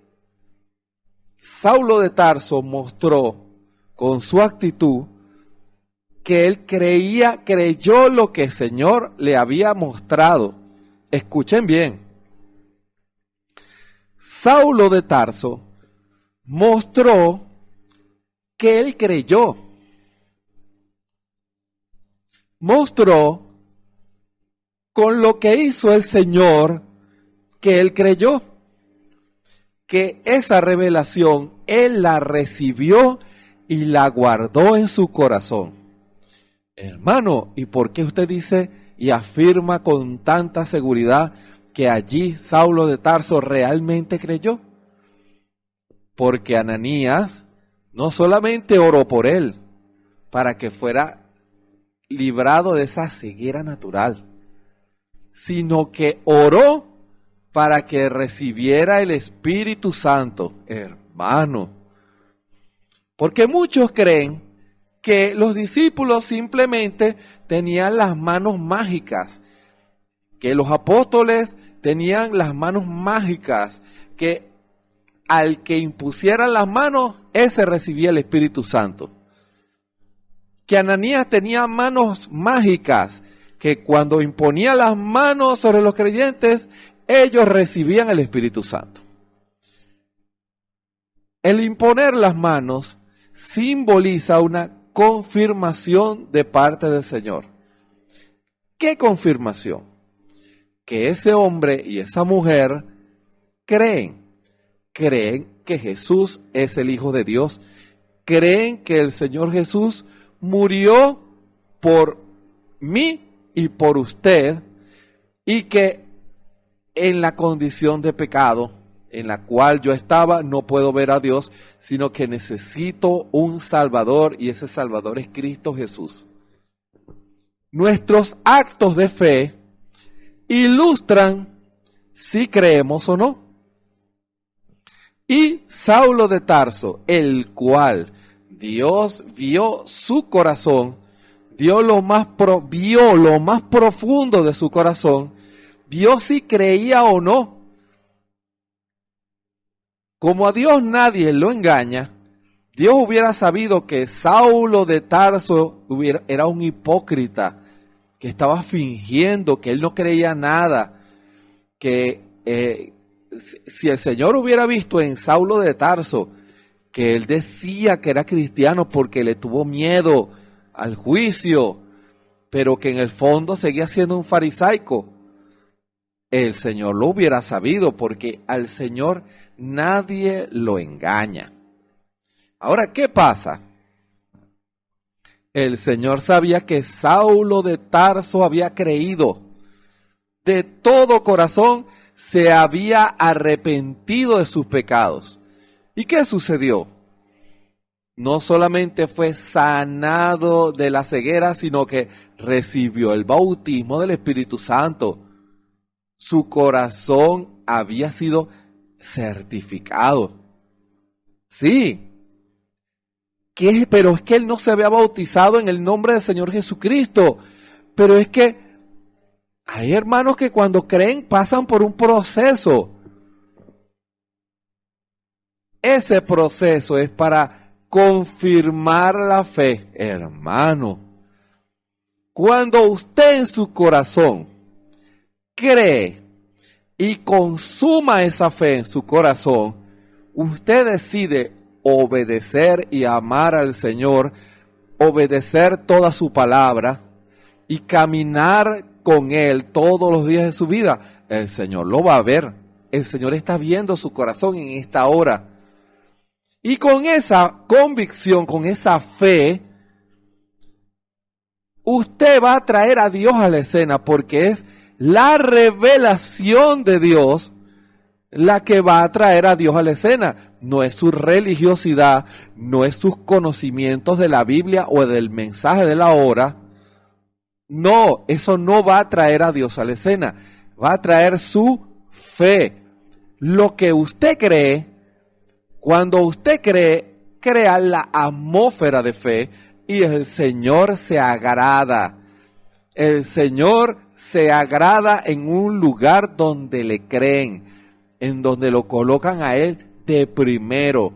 Saulo de Tarso mostró con su actitud que él creyó lo que el Señor le había mostrado. Escuchen bien. Saulo de Tarso mostró que él creyó. Mostró con lo que hizo el Señor que él creyó. Que esa revelación él la recibió y la guardó en su corazón. Hermano, ¿y por qué usted dice y afirma con tanta seguridad que allí Saulo de Tarso realmente creyó? Porque Ananías no solamente oró por él para que fuera librado de esa ceguera natural, sino que oró para que recibiera el Espíritu Santo, hermano. Porque muchos creen que los discípulos simplemente tenían las manos mágicas, que los apóstoles tenían las manos mágicas, que al que impusieran las manos, ese recibía el Espíritu Santo. Que Ananías tenía manos mágicas, que cuando imponía las manos sobre los creyentes, ellos recibían el Espíritu Santo. El imponer las manos simboliza una confirmación de parte del Señor. ¿Qué confirmación? Que ese hombre y esa mujer creen que Jesús es el Hijo de Dios, creen que el Señor Jesús murió por mí y por usted, y que en la condición de pecado en la cual yo estaba, no puedo ver a Dios, sino que necesito un Salvador, y ese Salvador es Cristo Jesús. Nuestros actos de fe ilustran si creemos o no. Y Saulo de Tarso, el cual Dios vio su corazón, vio lo más profundo de su corazón, vio si creía o no. Como a Dios nadie lo engaña, Dios hubiera sabido que Saulo de Tarso era un hipócrita, que estaba fingiendo, que él no creía nada, que si el Señor hubiera visto en Saulo de Tarso que él decía que era cristiano porque le tuvo miedo al juicio, pero que en el fondo seguía siendo un farisaico, el Señor lo hubiera sabido, porque al Señor nadie lo engaña. Ahora, ¿qué pasa? El Señor sabía que Saulo de Tarso había creído. De todo corazón se había arrepentido de sus pecados. ¿Y qué sucedió? No solamente fue sanado de la ceguera, sino que recibió el bautismo del Espíritu Santo. Su corazón había sido certificado. Sí. Pero es que él no se había bautizado en el nombre del Señor Jesucristo. Pero es que hay hermanos que cuando creen pasan por un proceso. Ese proceso es para confirmar la fe, hermano. Cuando usted en su corazón cree y consuma esa fe en su corazón, usted decide obedecer y amar al Señor, obedecer toda su palabra y caminar con Él todos los días de su vida. El Señor lo va a ver. El Señor está viendo su corazón en esta hora. Y con esa convicción, con esa fe, usted va a traer a Dios a la escena, porque es la revelación de Dios la que va a traer a Dios a la escena. No es su religiosidad, no es sus conocimientos de la Biblia o del mensaje de la hora. No, eso no va a traer a Dios a la escena. Va a traer su fe. Lo que usted cree, cuando usted cree, crea la atmósfera de fe y el Señor se agrada. El Señor se agrada en un lugar donde le creen, en donde lo colocan a Él de primero.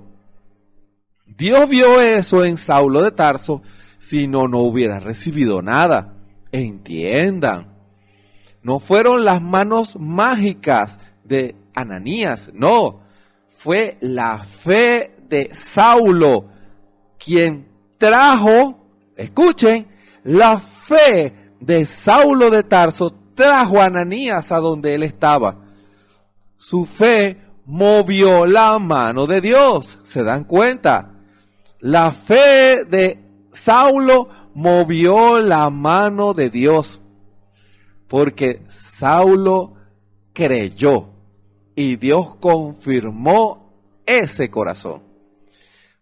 Dios vio eso en Saulo de Tarso, si no, no hubiera recibido nada. Entiendan, no fueron las manos mágicas de Ananías, no, fue la fe de Saulo quien trajo, escuchen, la fe de Saulo de Tarso trajo a Ananías a donde él estaba. Su fe movió la mano de Dios. ¿Se dan cuenta? La fe de Saulo movió la mano de Dios. Porque Saulo creyó y Dios confirmó ese corazón.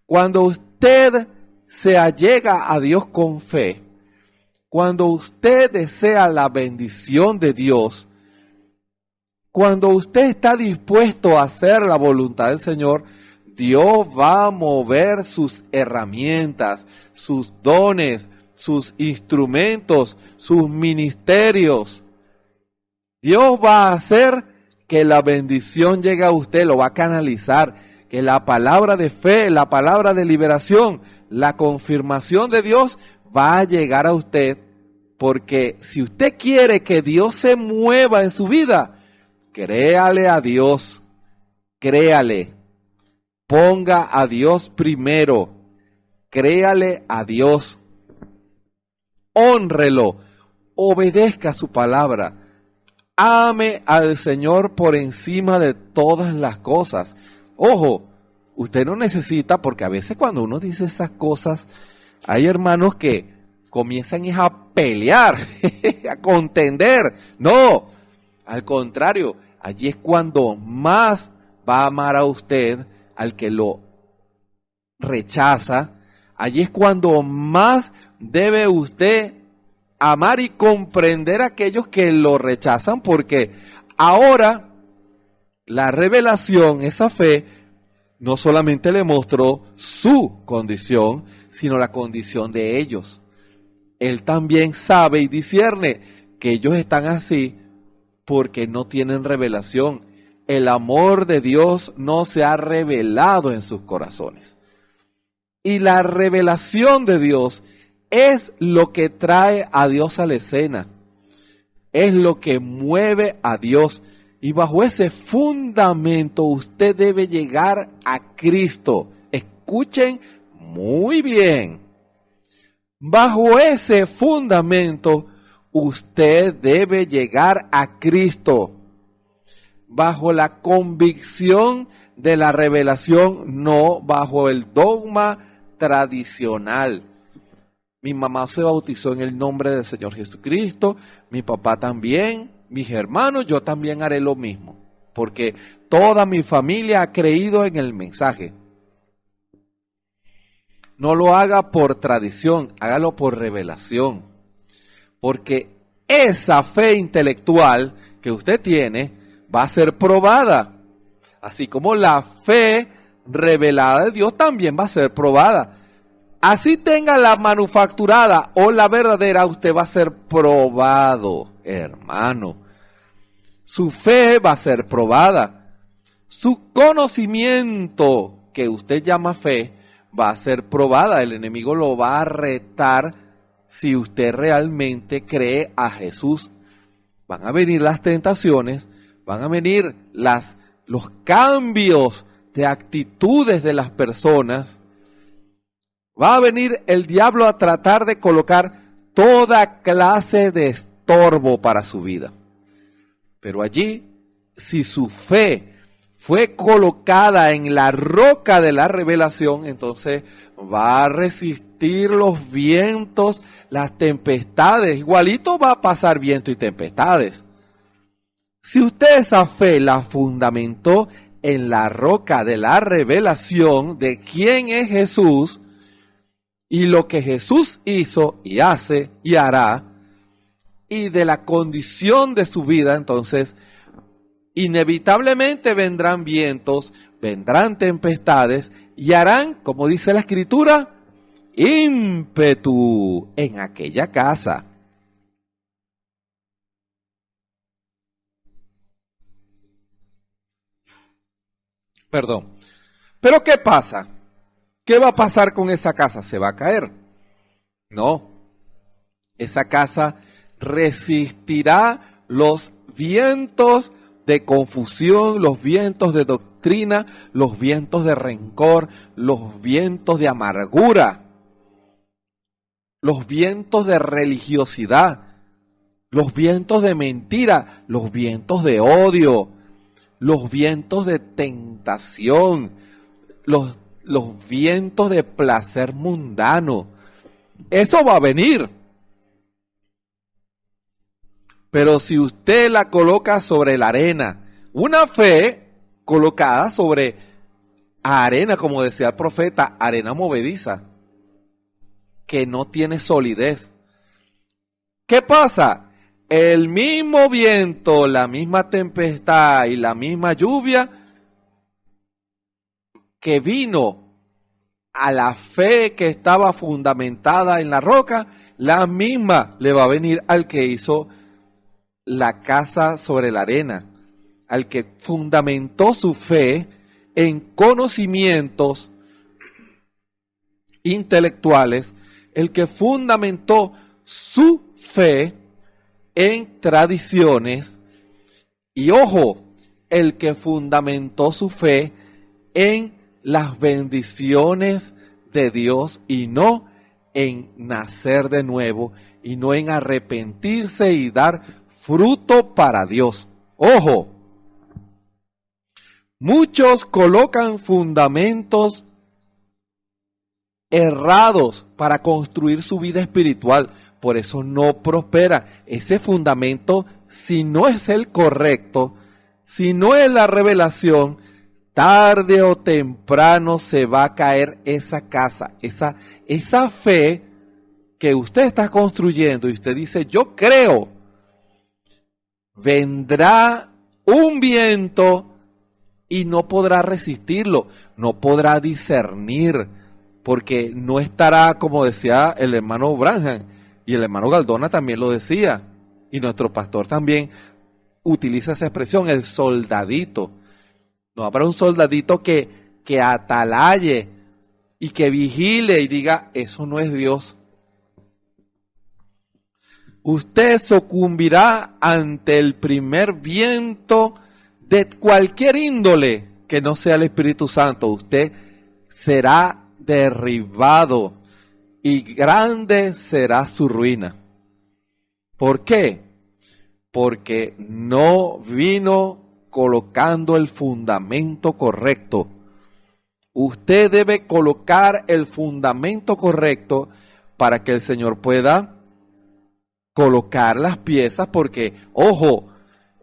Cuando usted se allega a Dios con fe, cuando usted desea la bendición de Dios, cuando usted está dispuesto a hacer la voluntad del Señor, Dios va a mover sus herramientas, sus dones, sus instrumentos, sus ministerios. Dios va a hacer que la bendición llegue a usted, lo va a canalizar, que la palabra de fe, la palabra de liberación, la confirmación de Dios va a llegar a usted, porque si usted quiere que Dios se mueva en su vida, créale a Dios, créale, ponga a Dios primero, créale a Dios, hónrelo, obedezca su palabra, ame al Señor por encima de todas las cosas. Ojo, usted no necesita, porque a veces cuando uno dice esas cosas, hay hermanos que comienzan a pelear, a contender. No, al contrario, allí es cuando más va a amar a usted al que lo rechaza. Allí es cuando más debe usted amar y comprender a aquellos que lo rechazan, porque ahora la revelación, esa fe, no solamente le mostró su condición, sino la condición de ellos. Él también sabe y discierne que ellos están así porque no tienen revelación. El amor de Dios no se ha revelado en sus corazones. Y la revelación de Dios es lo que trae a Dios a la escena. Es lo que mueve a Dios. Y bajo ese fundamento usted debe llegar a Cristo. Escuchen muy bien. Bajo ese fundamento usted debe llegar a Cristo. Bajo la convicción de la revelación, no bajo el dogma tradicional. Mi mamá se bautizó en el nombre del Señor Jesucristo, mi papá también, mis hermanos, yo también haré lo mismo, porque toda mi familia ha creído en el mensaje. No lo haga por tradición, hágalo por revelación, porque esa fe intelectual que usted tiene va a ser probada, así como la fe revelada de Dios también va a ser probada. Así tenga la manufacturada o la verdadera, usted va a ser probado, hermano. Su fe va a ser probada. Su conocimiento, que usted llama fe, va a ser probada. El enemigo lo va a retar si usted realmente cree a Jesús. Van a venir las tentaciones, van a venir los cambios de actitudes de las personas. Va a venir el diablo a tratar de colocar toda clase de estorbo para su vida. Pero allí, si su fe fue colocada en la roca de la revelación, entonces va a resistir los vientos, las tempestades. Igualito va a pasar viento y tempestades. Si usted esa fe la fundamentó en la roca de la revelación de quién es Jesús, y lo que Jesús hizo y hace y hará, y de la condición de su vida, entonces, inevitablemente vendrán vientos, vendrán tempestades, y harán, como dice la Escritura, ímpetu en aquella casa. Perdón. Pero ¿qué pasa? ¿Qué va a pasar con esa casa? ¿Se va a caer? No. Esa casa resistirá los vientos de confusión, los vientos de doctrina, los vientos de rencor, los vientos de amargura, los vientos de religiosidad, los vientos de mentira, los vientos de odio, los vientos de tentación, los vientos de placer mundano. Eso va a venir. Pero si usted la coloca sobre la arena, una fe colocada sobre arena, como decía el profeta, arena movediza, que no tiene solidez. ¿Qué pasa? El mismo viento, la misma tempestad y la misma lluvia que vino a la fe que estaba fundamentada en la roca, la misma le va a venir al que hizo la casa sobre la arena, al que fundamentó su fe en conocimientos intelectuales, el que fundamentó su fe en tradiciones y, ojo, el que fundamentó su fe en las bendiciones de Dios y no en nacer de nuevo y no en arrepentirse y dar fruto para Dios. Ojo, muchos colocan fundamentos errados para construir su vida espiritual, por eso no prospera. Ese fundamento, si no es el correcto, si no es la revelación, tarde o temprano se va a caer esa casa, esa fe que usted está construyendo y usted dice, yo creo, vendrá un viento y no podrá resistirlo, no podrá discernir, porque no estará, como decía el hermano Branham, y el hermano Galdona también lo decía, y nuestro pastor también utiliza esa expresión, el soldadito. No habrá un soldadito que atalaye y que vigile y diga, eso no es Dios. Usted sucumbirá ante el primer viento de cualquier índole que no sea el Espíritu Santo. Usted será derribado y grande será su ruina. ¿Por qué? Porque no vino colocando el fundamento correcto. Usted debe colocar el fundamento correcto para que el Señor pueda colocar las piezas, porque, ojo,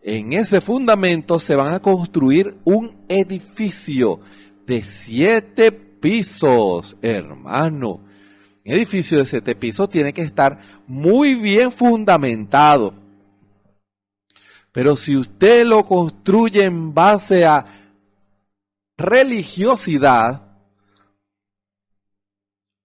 en ese fundamento se van a construir un edificio de 7 pisos, hermano. Un edificio de 7 pisos tiene que estar muy bien fundamentado. Pero si usted lo construye en base a religiosidad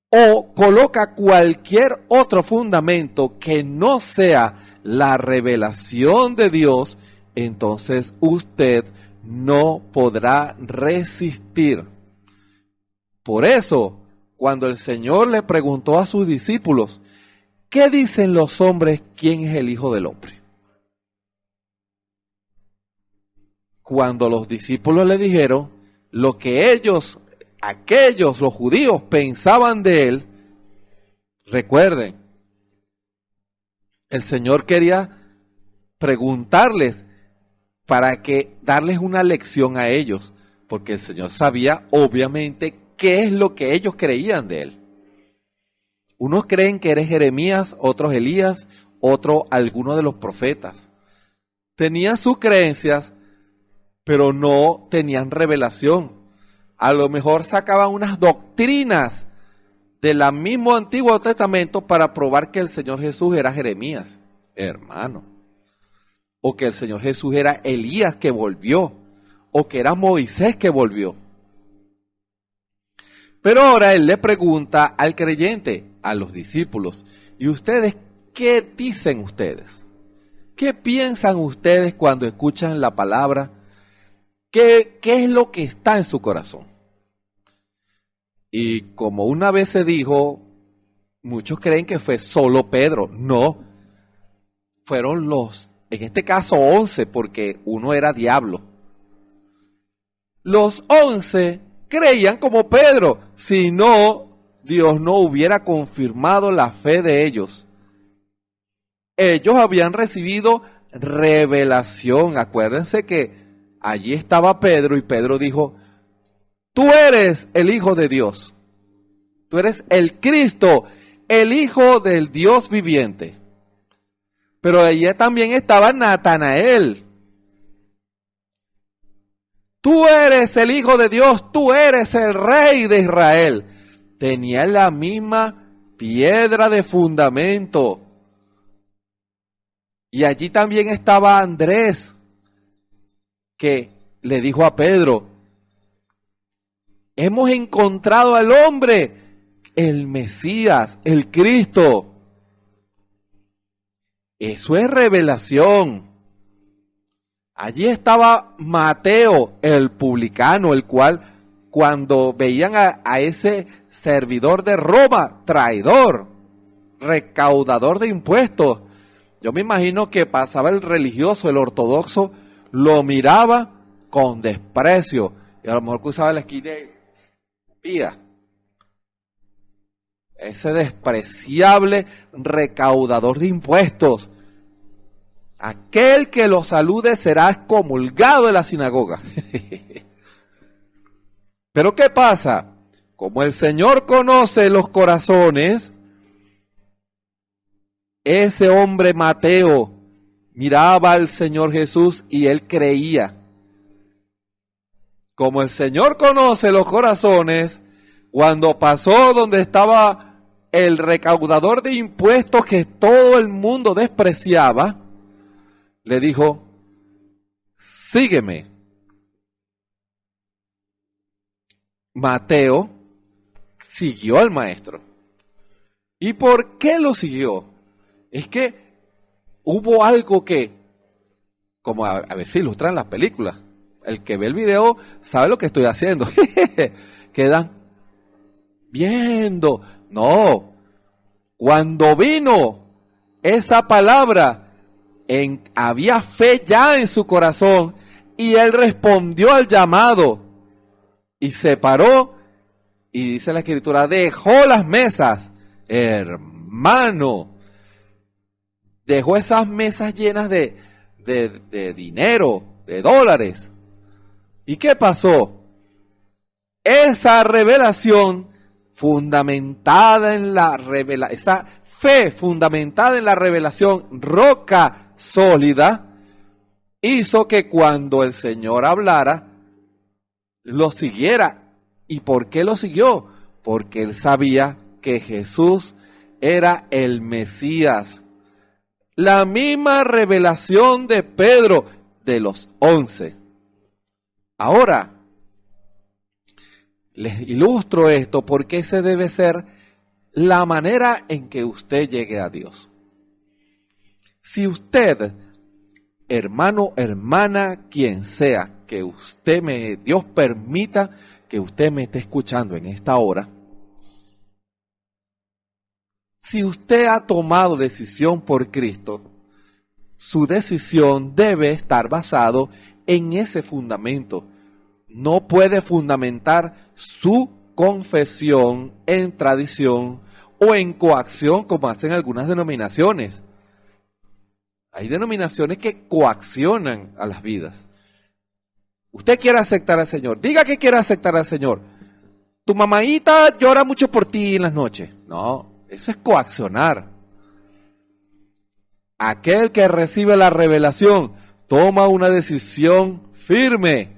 o coloca cualquier otro fundamento que no sea la revelación de Dios, entonces usted no podrá resistir. Por eso, cuando el Señor le preguntó a sus discípulos, ¿qué dicen los hombres quién es el Hijo del Hombre? Cuando los discípulos le dijeron lo que ellos, los judíos, pensaban de él, recuerden, el Señor quería preguntarles para que darles una lección a ellos, porque el Señor sabía obviamente qué es lo que ellos creían de él. Unos creen que eres Jeremías, otros Elías, otros alguno de los profetas. Tenían sus creencias, pero no tenían revelación. A lo mejor sacaban unas doctrinas del mismo Antiguo Testamento para probar que el Señor Jesús era Jeremías, hermano. O que el Señor Jesús era Elías que volvió, o que era Moisés que volvió. Pero ahora Él le pregunta al creyente, a los discípulos, ¿y ustedes qué dicen ustedes? ¿Qué piensan ustedes cuando escuchan la palabra? ¿Qué es lo que está en su corazón? Y como una vez se dijo, muchos creen que fue solo Pedro. No, fueron en este caso 11, porque uno era diablo. Los 11 creían como Pedro, si no, Dios no hubiera confirmado la fe de ellos. Ellos habían recibido revelación. Acuérdense que allí estaba Pedro y Pedro dijo, tú eres el Hijo de Dios. Tú eres el Cristo, el Hijo del Dios viviente. Pero allí también estaba Natanael. Tú eres el Hijo de Dios, tú eres el Rey de Israel. Tenía la misma piedra de fundamento. Y allí también estaba Andrés, que le dijo a Pedro, hemos encontrado al hombre, el Mesías, el Cristo. Eso es revelación. Allí estaba Mateo, el publicano, el cual cuando veían a ese servidor de Roma, traidor, recaudador de impuestos, yo me imagino que pasaba el religioso, el ortodoxo, lo miraba con desprecio y a lo mejor cruzaba la esquina y pía. Ese despreciable recaudador de impuestos. Aquel que lo salude será excomulgado de la sinagoga. Pero ¿qué pasa? Como el Señor conoce los corazones, ese hombre Mateo miraba al Señor Jesús y él creía. Como el Señor conoce los corazones, cuando pasó donde estaba el recaudador de impuestos que todo el mundo despreciaba, le dijo, sígueme. Mateo siguió al maestro. ¿Y por qué lo siguió? Es que hubo algo que, como a veces ilustran las películas, el que ve el video sabe lo que estoy haciendo. Quedan viendo. No, cuando vino esa palabra, había fe ya en su corazón y él respondió al llamado y se paró y dice la escritura, dejó las mesas, hermano, dejó esas mesas llenas de dinero, de dólares. ¿Y qué pasó? Esa revelación fundamentada en la revelación, esa fe fundamentada en la revelación, roca sólida, hizo que cuando el Señor hablara, lo siguiera. ¿Y por qué lo siguió? Porque él sabía que Jesús era el Mesías. La misma revelación de Pedro de los 11. Ahora, les ilustro esto porque esa debe ser la manera en que usted llegue a Dios. Si usted, hermano, hermana, quien sea, que Dios permita que usted me esté escuchando en esta hora, si usted ha tomado decisión por Cristo, su decisión debe estar basado en ese fundamento. No puede fundamentar su confesión en tradición o en coacción como hacen algunas denominaciones. Hay denominaciones que coaccionan a las vidas. Usted quiere aceptar al Señor, diga que quiere aceptar al Señor. Tu mamaita llora mucho por ti en las noches. No, eso es coaccionar. Aquel que recibe la revelación toma una decisión firme.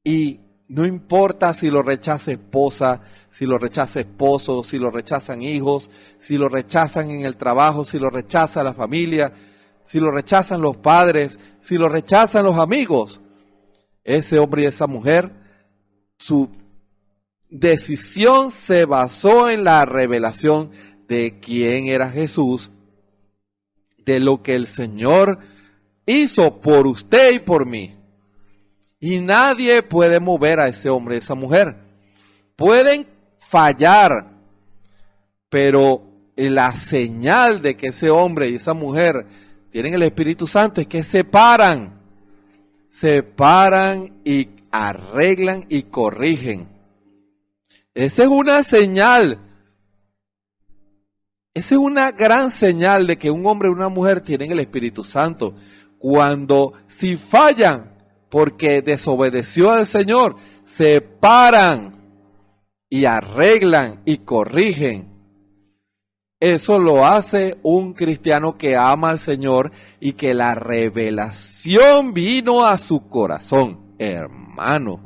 Y no importa si lo rechaza esposa, si lo rechaza esposo, si lo rechazan hijos, si lo rechazan en el trabajo, si lo rechaza la familia, si lo rechazan los padres, si lo rechazan los amigos. Ese hombre y esa mujer, su decisión se basó en la revelación de quién era Jesús, de lo que el Señor hizo por usted y por mí. Y nadie puede mover a ese hombre y esa mujer. Pueden fallar, pero la señal de que ese hombre y esa mujer tienen el Espíritu Santo es que se paran y arreglan y corrigen. Esa es una señal. Esa es una gran señal de que un hombre y una mujer tienen el Espíritu Santo. Cuando si fallan, porque desobedeció al Señor, se paran y arreglan y corrigen. Eso lo hace un cristiano que ama al Señor y que la revelación vino a su corazón, hermano.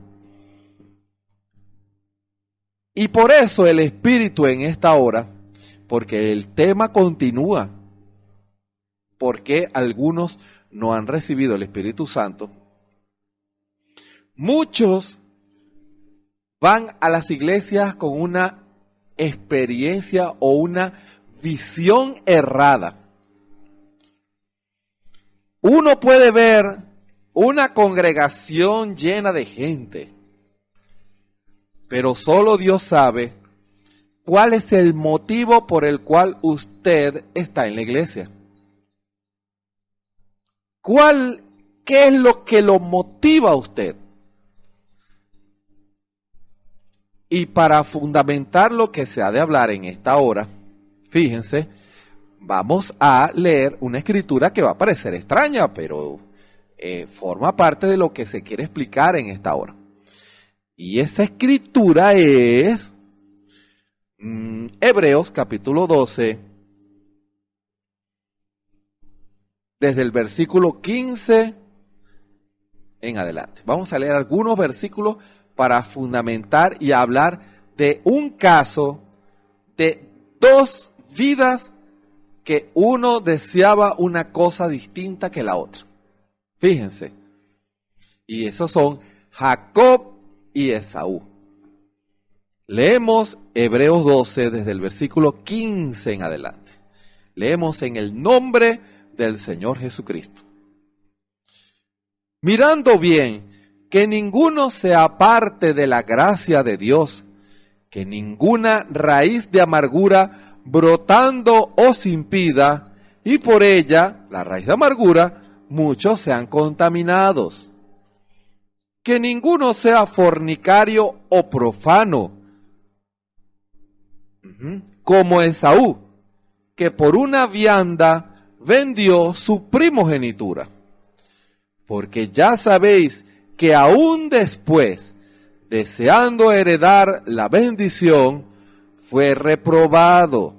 Y por eso el Espíritu en esta hora, porque el tema continúa, porque algunos no han recibido el Espíritu Santo. Muchos van a las iglesias con una experiencia o una visión errada. Uno puede ver una congregación llena de gente, pero solo Dios sabe cuál es el motivo por el cual usted está en la iglesia. ¿Qué es lo que lo motiva a usted? Y para fundamentar lo que se ha de hablar en esta hora, fíjense, vamos a leer una escritura que va a parecer extraña, pero forma parte de lo que se quiere explicar en esta hora. Y esa escritura es Hebreos capítulo 12, desde el versículo 15 en adelante. Vamos a leer algunos versículos para fundamentar y hablar de un caso de dos vidas que uno deseaba una cosa distinta que la otra. Fíjense. Y esos son Jacob y Esaú. Leemos Hebreos 12 desde el versículo 15 en adelante. Leemos en el nombre del Señor Jesucristo. Mirando bien que ninguno se aparte de la gracia de Dios, que ninguna raíz de amargura brotando os impida, y por ella, la raíz de amargura, muchos sean contaminados. Que ninguno sea fornicario o profano, como Esaú, que por una vianda vendió su primogenitura. Porque ya sabéis que aún después, deseando heredar la bendición, fue reprobado,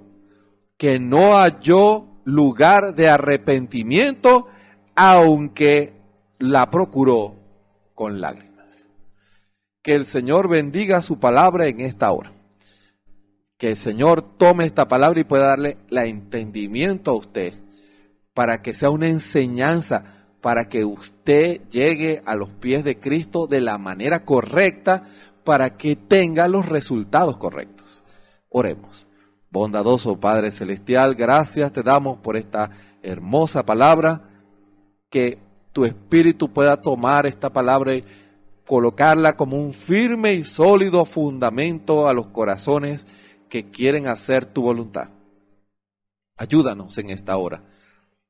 que no halló lugar de arrepentimiento, aunque la procuró con lágrimas. Que el Señor bendiga su palabra en esta hora. Que el Señor tome esta palabra y pueda darle el entendimiento a usted, para que sea una enseñanza, para que usted llegue a los pies de Cristo de la manera correcta, para que tenga los resultados correctos. Oremos. Bondadoso Padre Celestial, gracias te damos por esta hermosa palabra, que tu Espíritu pueda tomar esta palabra y colocarla como un firme y sólido fundamento a los corazones que quieren hacer tu voluntad. Ayúdanos en esta hora.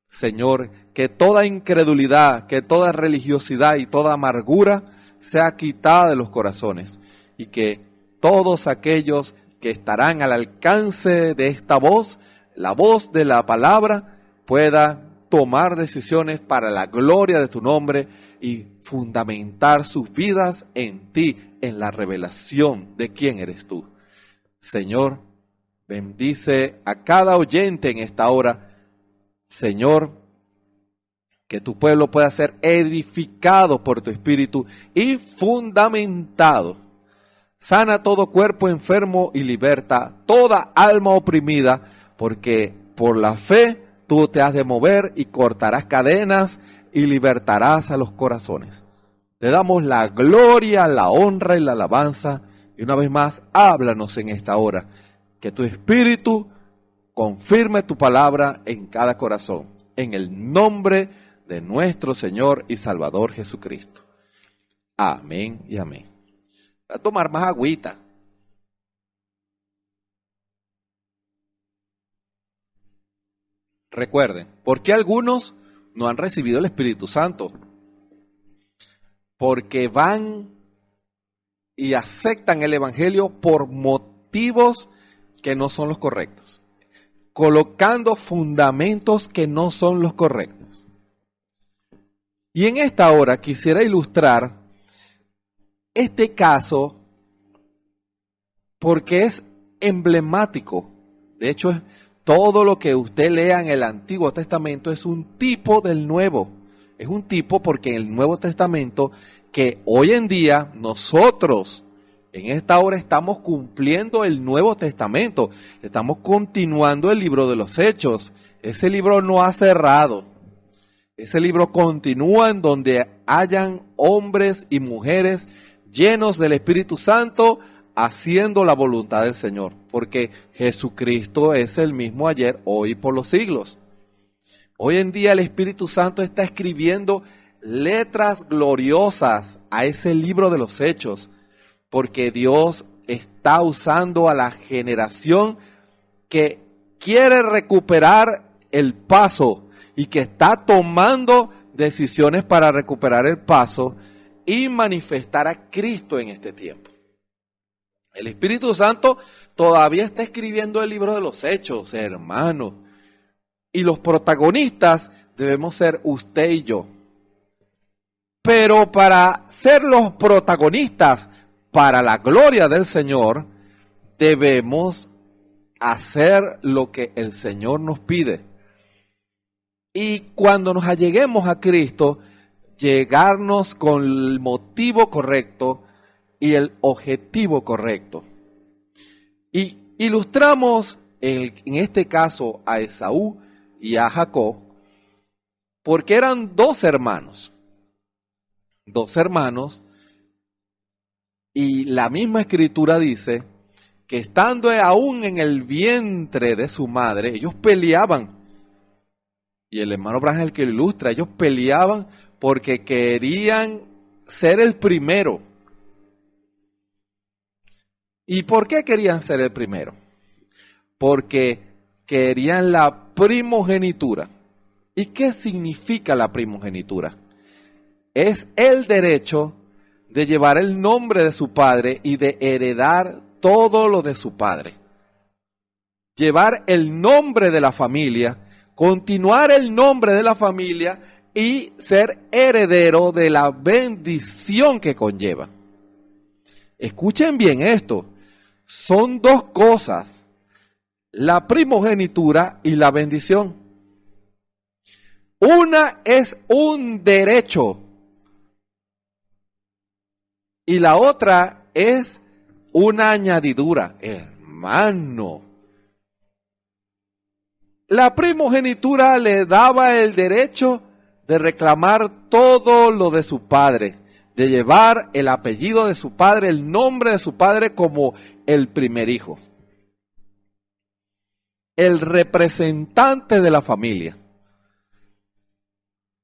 Señor, que toda incredulidad, que toda religiosidad y toda amargura sea quitada de los corazones, y que todos aquellos que estarán al alcance de esta voz, la voz de la palabra, puedan tomar decisiones para la gloria de tu nombre y fundamentar sus vidas en ti, en la revelación de quién eres tú. Señor, bendice a cada oyente en esta hora. Señor, que tu pueblo pueda ser edificado por tu Espíritu y fundamentado. Sana todo cuerpo enfermo y liberta toda alma oprimida, porque por la fe tú te has de mover y cortarás cadenas y libertarás a los corazones. Te damos la gloria, la honra y la alabanza, y una vez más, háblanos en esta hora, que tu Espíritu confirme tu palabra en cada corazón, en el nombre de nuestro Señor y Salvador Jesucristo. Amén y amén. Voy a tomar más agüita. Recuerden, ¿por qué algunos no han recibido el Espíritu Santo? Porque van y aceptan el Evangelio por motivos que no son los correctos, colocando fundamentos que no son los correctos. Y en esta hora quisiera ilustrar este caso porque es emblemático. De hecho, todo lo que usted lea en el Antiguo Testamento es un tipo del Nuevo. Es un tipo porque en el Nuevo Testamento, que hoy en día nosotros en esta hora estamos cumpliendo el Nuevo Testamento, estamos continuando el libro de los Hechos. Ese libro no ha cerrado. Ese libro continúa en donde hayan hombres y mujeres llenos del Espíritu Santo haciendo la voluntad del Señor, porque Jesucristo es el mismo ayer, hoy y por los siglos. Hoy en día el Espíritu Santo está escribiendo letras gloriosas a ese libro de los Hechos, porque Dios está usando a la generación que quiere recuperar el paso y que está tomando decisiones para recuperar el paso y manifestar a Cristo en este tiempo. El Espíritu Santo todavía está escribiendo el libro de los Hechos, hermano. Y los protagonistas debemos ser usted y yo. Pero para ser los protagonistas para la gloria del Señor, debemos hacer lo que el Señor nos pide. Y cuando nos alleguemos a Cristo, llegarnos con el motivo correcto y el objetivo correcto. Y ilustramos en este caso a Esaú y a Jacob, porque eran dos hermanos, y la misma escritura dice que estando aún en el vientre de su madre, ellos peleaban. Y el hermano Branham es el que lo ilustra, ellos peleaban porque querían ser el primero. ¿Y por qué querían ser el primero? Porque querían la primogenitura. ¿Y qué significa la primogenitura? Es el derecho de llevar el nombre de su padre y de heredar todo lo de su padre. Llevar el nombre de la familia, continuar el nombre de la familia y ser heredero de la bendición que conlleva. Escuchen bien esto, son dos cosas, la primogenitura y la bendición. Una es un derecho y la otra es una añadidura, hermano. La primogenitura le daba el derecho de reclamar todo lo de su padre, de llevar el apellido de su padre, el nombre de su padre como el primer hijo. El representante de la familia.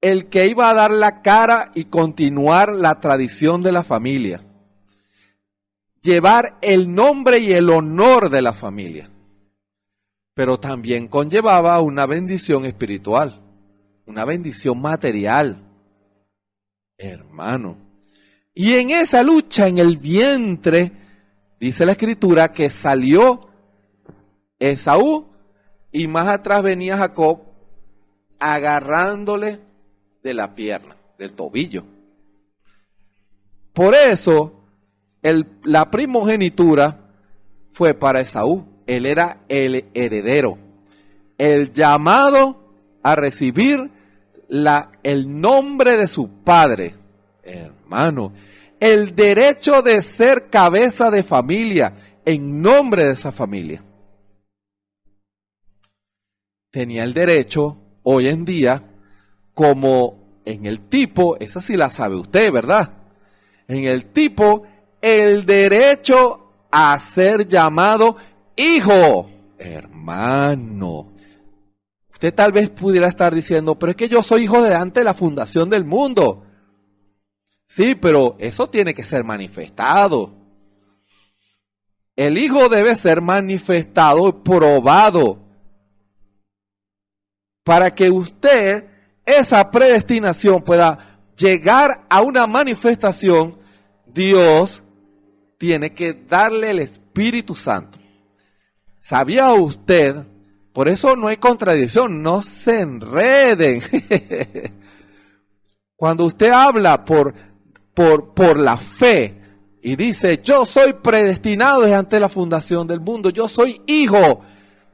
El que iba a dar la cara y continuar la tradición de la familia. Llevar el nombre y el honor de la familia. Pero también conllevaba una bendición espiritual, una bendición material, hermano. Y en esa lucha en el vientre, dice la Escritura que salió Esaú y más atrás venía Jacob agarrándole de la pierna, del tobillo. Por eso, la primogenitura fue para Esaú. Él era el heredero, el llamado a recibir el nombre de su padre, hermano, el derecho de ser cabeza de familia en nombre de esa familia. Tenía el derecho, hoy en día, como en el tipo, esa sí la sabe usted, ¿verdad? En el tipo, el derecho a ser llamado hijo, hermano. Usted tal vez pudiera estar diciendo, pero es que yo soy hijo de antes de la fundación del mundo. Sí, pero eso tiene que ser manifestado. El hijo debe ser manifestado, probado, para que usted, esa predestinación pueda llegar a una manifestación. Dios tiene que darle el Espíritu Santo. ¿Sabía usted? Por eso no hay contradicción, no se enreden. Cuando usted habla por la fe y dice, yo soy predestinado desde antes de la fundación del mundo, yo soy hijo,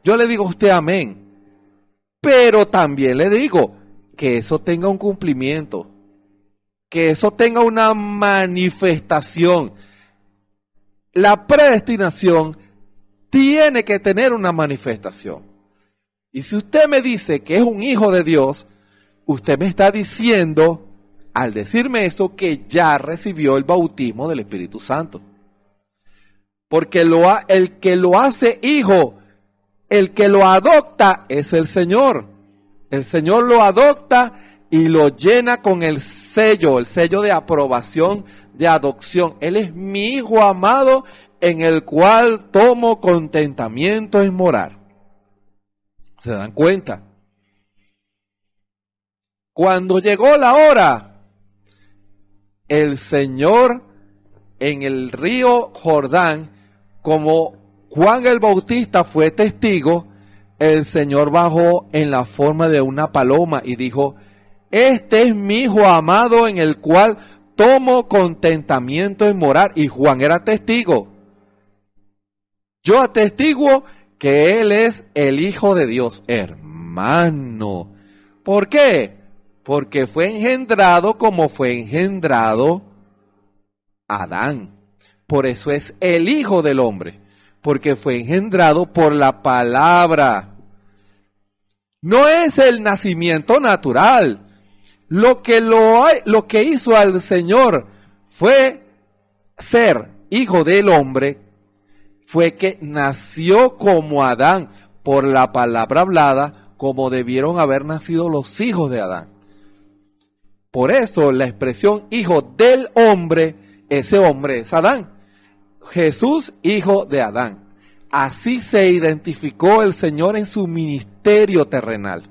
yo le digo a usted amén. Pero también le digo que eso tenga un cumplimiento, que eso tenga una manifestación. La predestinación tiene que tener una manifestación. Y si usted me dice que es un hijo de Dios, usted me está diciendo, al decirme eso, que ya recibió el bautismo del Espíritu Santo. Porque el que lo hace hijo, el que lo adopta es el Señor. El Señor lo adopta y lo llena con el sello de aprobación, de adopción. Él es mi hijo amado en el cual tomo contentamiento en morar. ¿Se dan cuenta? Cuando llegó la hora, el Señor en el río Jordán, como Juan el Bautista fue testigo, el Señor bajó en la forma de una paloma y dijo, este es mi hijo amado en el cual tomo contentamiento en morar. Y Juan era testigo. Yo atestiguo que Él es el Hijo de Dios, hermano. ¿Por qué? Porque fue engendrado como fue engendrado Adán. Por eso es el Hijo del Hombre, porque fue engendrado por la palabra. No es el nacimiento natural. Lo que hizo al Señor fue ser Hijo del Hombre, fue que nació como Adán por la palabra hablada, como debieron haber nacido los hijos de Adán. Por eso la expresión hijo del hombre, ese hombre es Adán. Jesús, hijo de Adán. Así se identificó el Señor en su ministerio terrenal.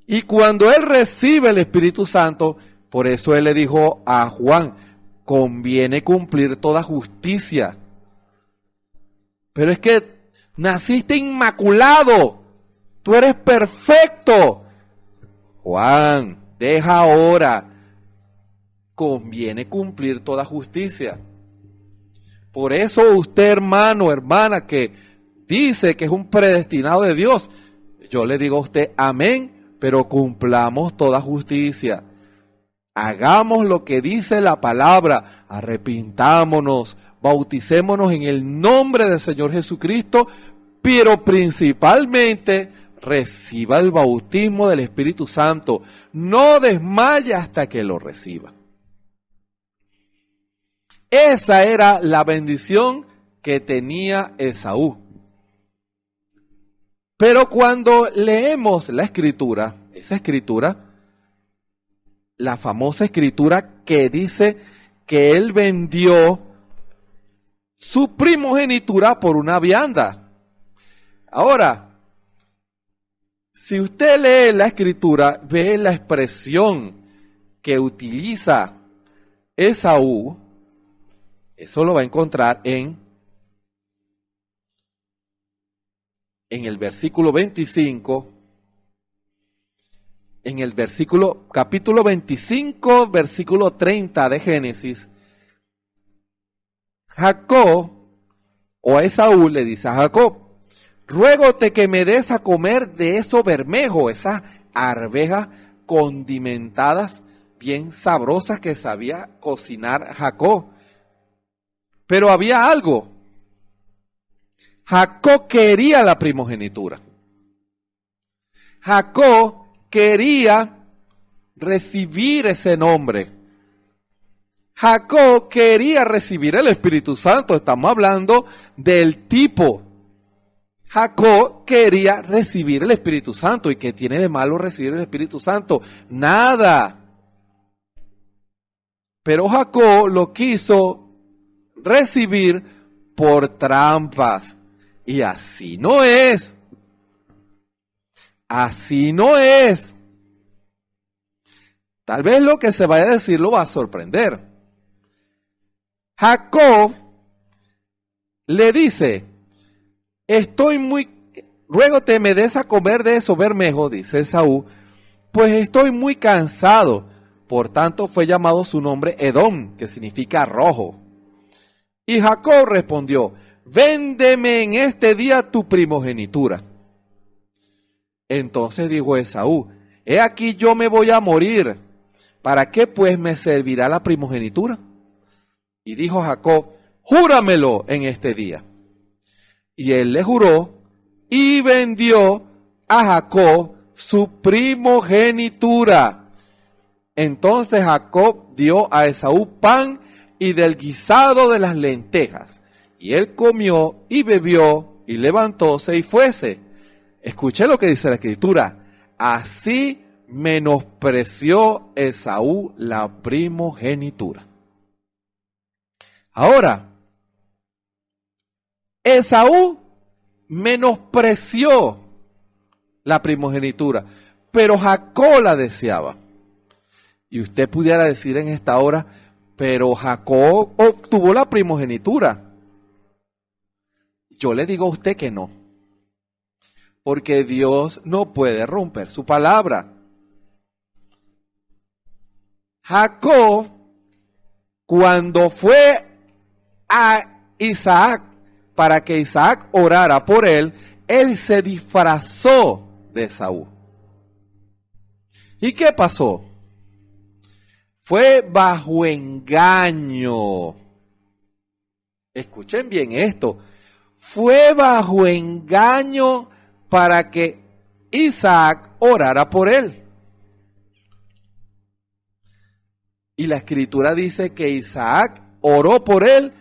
Y cuando Él recibe el Espíritu Santo, por eso Él le dijo a Juan, conviene cumplir toda justicia. Pero es que naciste inmaculado, tú eres perfecto. Juan, deja ahora, conviene cumplir toda justicia. Por eso usted, hermano, hermana, que dice que es un predestinado de Dios, yo le digo a usted, amén, pero cumplamos toda justicia. Hagamos lo que dice la palabra, arrepintámonos, bauticémonos en el nombre del Señor Jesucristo, pero principalmente reciba el bautismo del Espíritu Santo. No desmaye hasta que lo reciba. Esa era la bendición que tenía Esaú. Pero cuando leemos la escritura, esa escritura, la famosa escritura que dice que él vendió su primogenitura por una vianda. Ahora, si usted lee la escritura, ve la expresión que utiliza Esaú, eso lo va a encontrar en el versículo 25, en el capítulo 25, versículo 30 de Génesis. Jacob, o Esaú le dice a Jacob, ruégote que me des a comer de eso bermejo, esas arvejas condimentadas, bien sabrosas que sabía cocinar Jacob. Pero había algo. Jacob quería la primogenitura. Jacob quería recibir ese nombre. Jacob quería recibir el Espíritu Santo. Estamos hablando del tipo. Jacob quería recibir el Espíritu Santo. ¿Y qué tiene de malo recibir el Espíritu Santo? Nada. Pero Jacob lo quiso recibir por trampas. Y así no es. Así no es. Tal vez lo que se vaya a decir lo va a sorprender. Jacob le dice, ruégote me des a comer de eso bermejo, dice Esaú, pues estoy muy cansado. Por tanto fue llamado su nombre Edom, que significa rojo. Y Jacob respondió, véndeme en este día tu primogenitura. Entonces dijo Esaú, he aquí yo me voy a morir, ¿para qué pues me servirá la primogenitura? Y dijo Jacob, júramelo en este día. Y él le juró y vendió a Jacob su primogenitura. Entonces Jacob dio a Esaú pan y del guisado de las lentejas. Y él comió y bebió y levantóse y fuese. Escuché lo que dice la escritura. Así menospreció Esaú la primogenitura. Ahora, Esaú menospreció la primogenitura, pero Jacob la deseaba. Y usted pudiera decir en esta hora, pero Jacob obtuvo la primogenitura. Yo le digo a usted que no, porque Dios no puede romper su palabra. Jacob, cuando fue a Isaac para que Isaac orara por él, él se disfrazó de Esaú. ¿Y qué pasó? Fue bajo engaño. Escuchen bien esto. Fue bajo engaño para que Isaac orara por él. Y la escritura dice que Isaac oró por él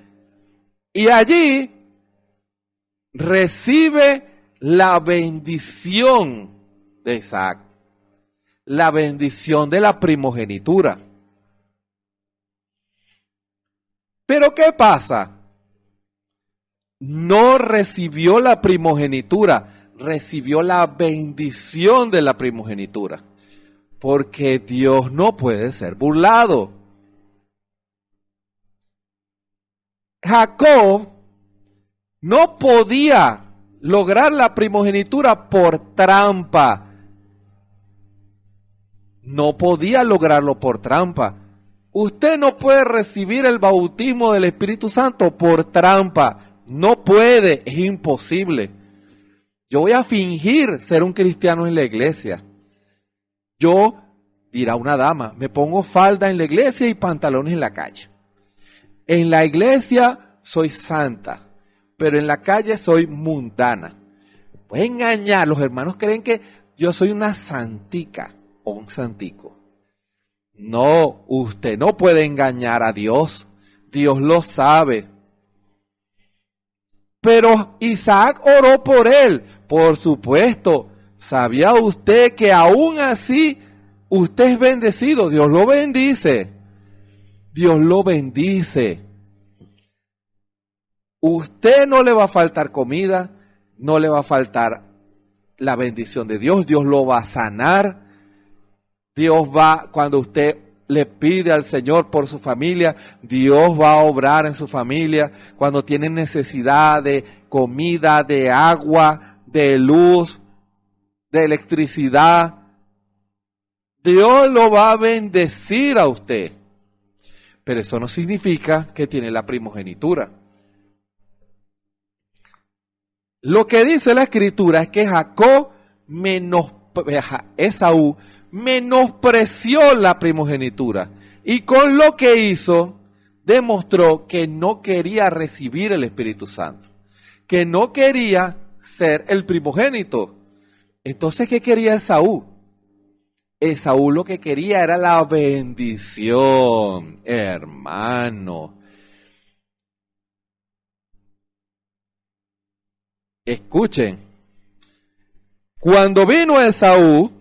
Y allí recibe la bendición de Isaac, la bendición de la primogenitura. Pero ¿qué pasa? No recibió la primogenitura, recibió la bendición de la primogenitura. Porque Dios no puede ser burlado. Jacob no podía lograr la primogenitura por trampa. No podía lograrlo por trampa. Usted no puede recibir el bautismo del Espíritu Santo por trampa. No puede, es imposible. Yo voy a fingir ser un cristiano en la iglesia. Yo, dirá una dama, me pongo falda en la iglesia y pantalones en la calle. En la iglesia soy santa, pero en la calle soy mundana. Puede engañar, los hermanos creen que yo soy una santica o un santico. No, usted no puede engañar a Dios. Dios lo sabe. Pero Isaac oró por él, por supuesto. ¿Sabía usted que aún así usted es bendecido? Dios lo bendice. Dios lo bendice. Usted no le va a faltar comida, no le va a faltar la bendición de Dios. Dios lo va a sanar. Dios va, cuando usted le pide al Señor por su familia, Dios va a obrar en su familia. Cuando tiene necesidad de comida, de agua, de luz, de electricidad, Dios lo va a bendecir a usted. Pero eso no significa que tiene la primogenitura. Lo que dice la Escritura es que Esaú menospreció la primogenitura y con lo que hizo demostró que no quería recibir el Espíritu Santo, que no quería ser el primogénito. Entonces, ¿qué quería Esaú? Esaú lo que quería era la bendición, hermano. Escuchen, cuando vino Esaú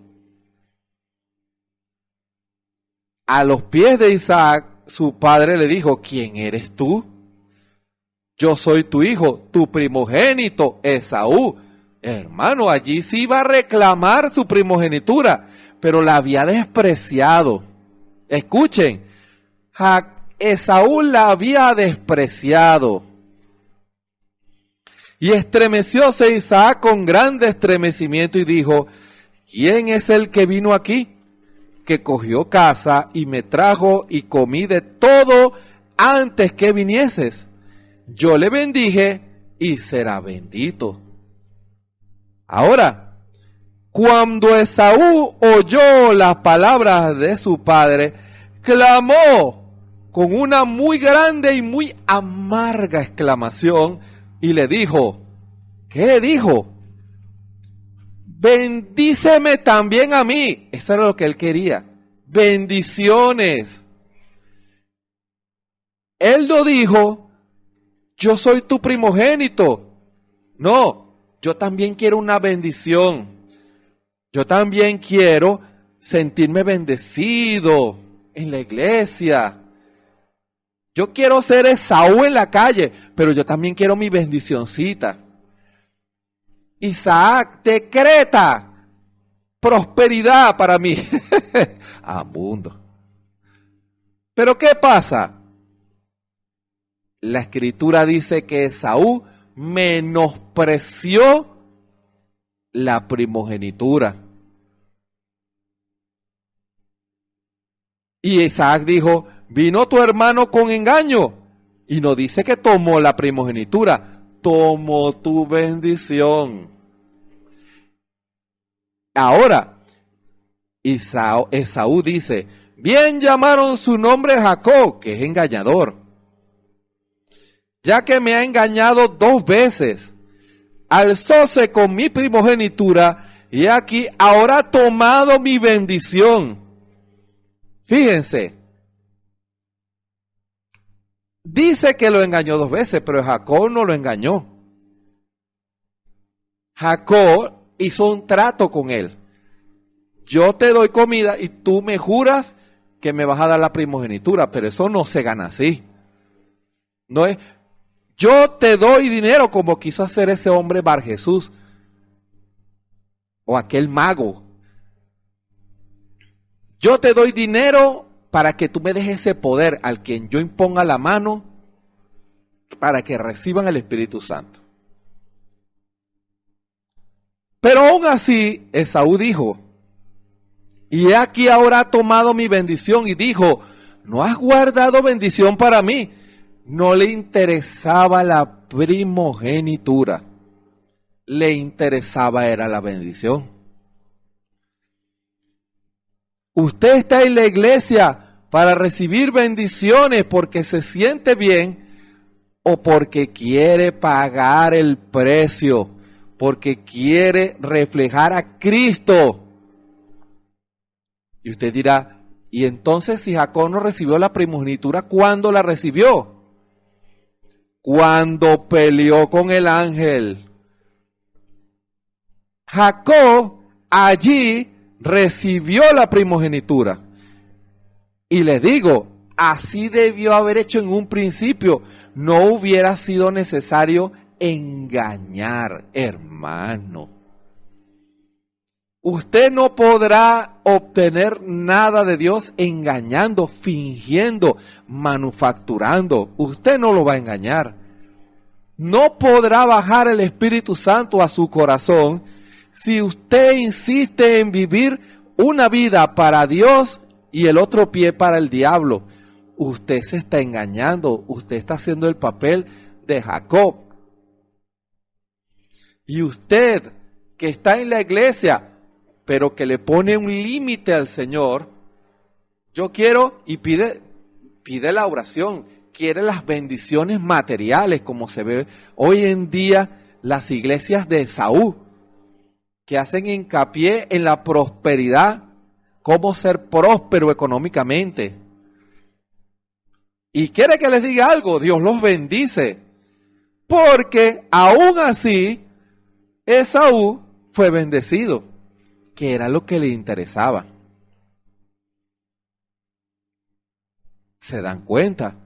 a los pies de Isaac, su padre le dijo, ¿quién eres tú? Yo soy tu hijo, tu primogénito, Esaú. Hermano, allí sí iba a reclamar su primogenitura, pero la había despreciado. Escuchen, Esaú la había despreciado. Y estremecióse Isaac con grande estremecimiento y dijo, ¿quién es el que vino aquí? Que cogió casa y me trajo y comí de todo antes que vinieses. Yo le bendije y será bendito. Ahora, cuando Esaú oyó las palabras de su padre, clamó con una muy grande y muy amarga exclamación y le dijo, ¿qué le dijo? Bendíceme también a mí. Eso era lo que él quería. Bendiciones. Él no dijo, yo soy tu primogénito. No, yo también quiero una bendición. Yo también quiero sentirme bendecido en la iglesia. Yo quiero ser Esaú en la calle, pero yo también quiero mi bendicioncita. Isaac decreta prosperidad para mí. Abundante. Pero ¿qué pasa? La Escritura dice que Esaú menospreció la primogenitura. Y Isaac dijo, vino tu hermano con engaño. Y no dice que tomó la primogenitura, tomó tu bendición. Ahora, Esaú dice, bien llamaron su nombre Jacob, que es engañador, ya que me ha engañado 2 veces. Alzóse con mi primogenitura y aquí ahora ha tomado mi bendición. Fíjense, Dice que lo engañó 2 veces, pero Jacob no lo engañó. Jacob hizo un trato con él. Yo te doy comida y tú me juras que me vas a dar la primogenitura, pero eso no se gana así. No es, yo te doy dinero como quiso hacer ese hombre Bar Jesús o aquel mago. Yo te doy dinero para que tú me dejes ese poder al quien yo imponga la mano para que reciban el Espíritu Santo. Pero aún así, Esaú dijo, y he aquí ahora ha tomado mi bendición, y dijo, no has guardado bendición para mí. No le interesaba la primogenitura, le interesaba era la bendición. Usted está en la iglesia para recibir bendiciones porque se siente bien o porque quiere pagar el precio, porque quiere reflejar a Cristo. Y usted dirá, y entonces si Jacob no recibió la primogenitura, ¿cuándo la recibió? Cuando peleó con el ángel. Jacob allí recibió la primogenitura. Y les digo, así debió haber hecho en un principio. No hubiera sido necesario engañar, hermano. Usted no podrá obtener nada de Dios engañando, fingiendo, manufacturando. Usted no lo va a engañar. No podrá bajar el Espíritu Santo a su corazón si usted insiste en vivir una vida para Dios y el otro pie para el diablo. Usted se está engañando. Usted está haciendo el papel de Jacob. Y usted que está en la iglesia, pero que le pone un límite al Señor, yo quiero, y pide la oración, quiere las bendiciones materiales, como se ve hoy en día las iglesias de Esaú, que hacen hincapié en la prosperidad, cómo ser próspero económicamente. Y quiere que les diga algo, Dios los bendice, porque aún así Esaú fue bendecido, que era lo que le interesaba. ¿Se dan cuenta?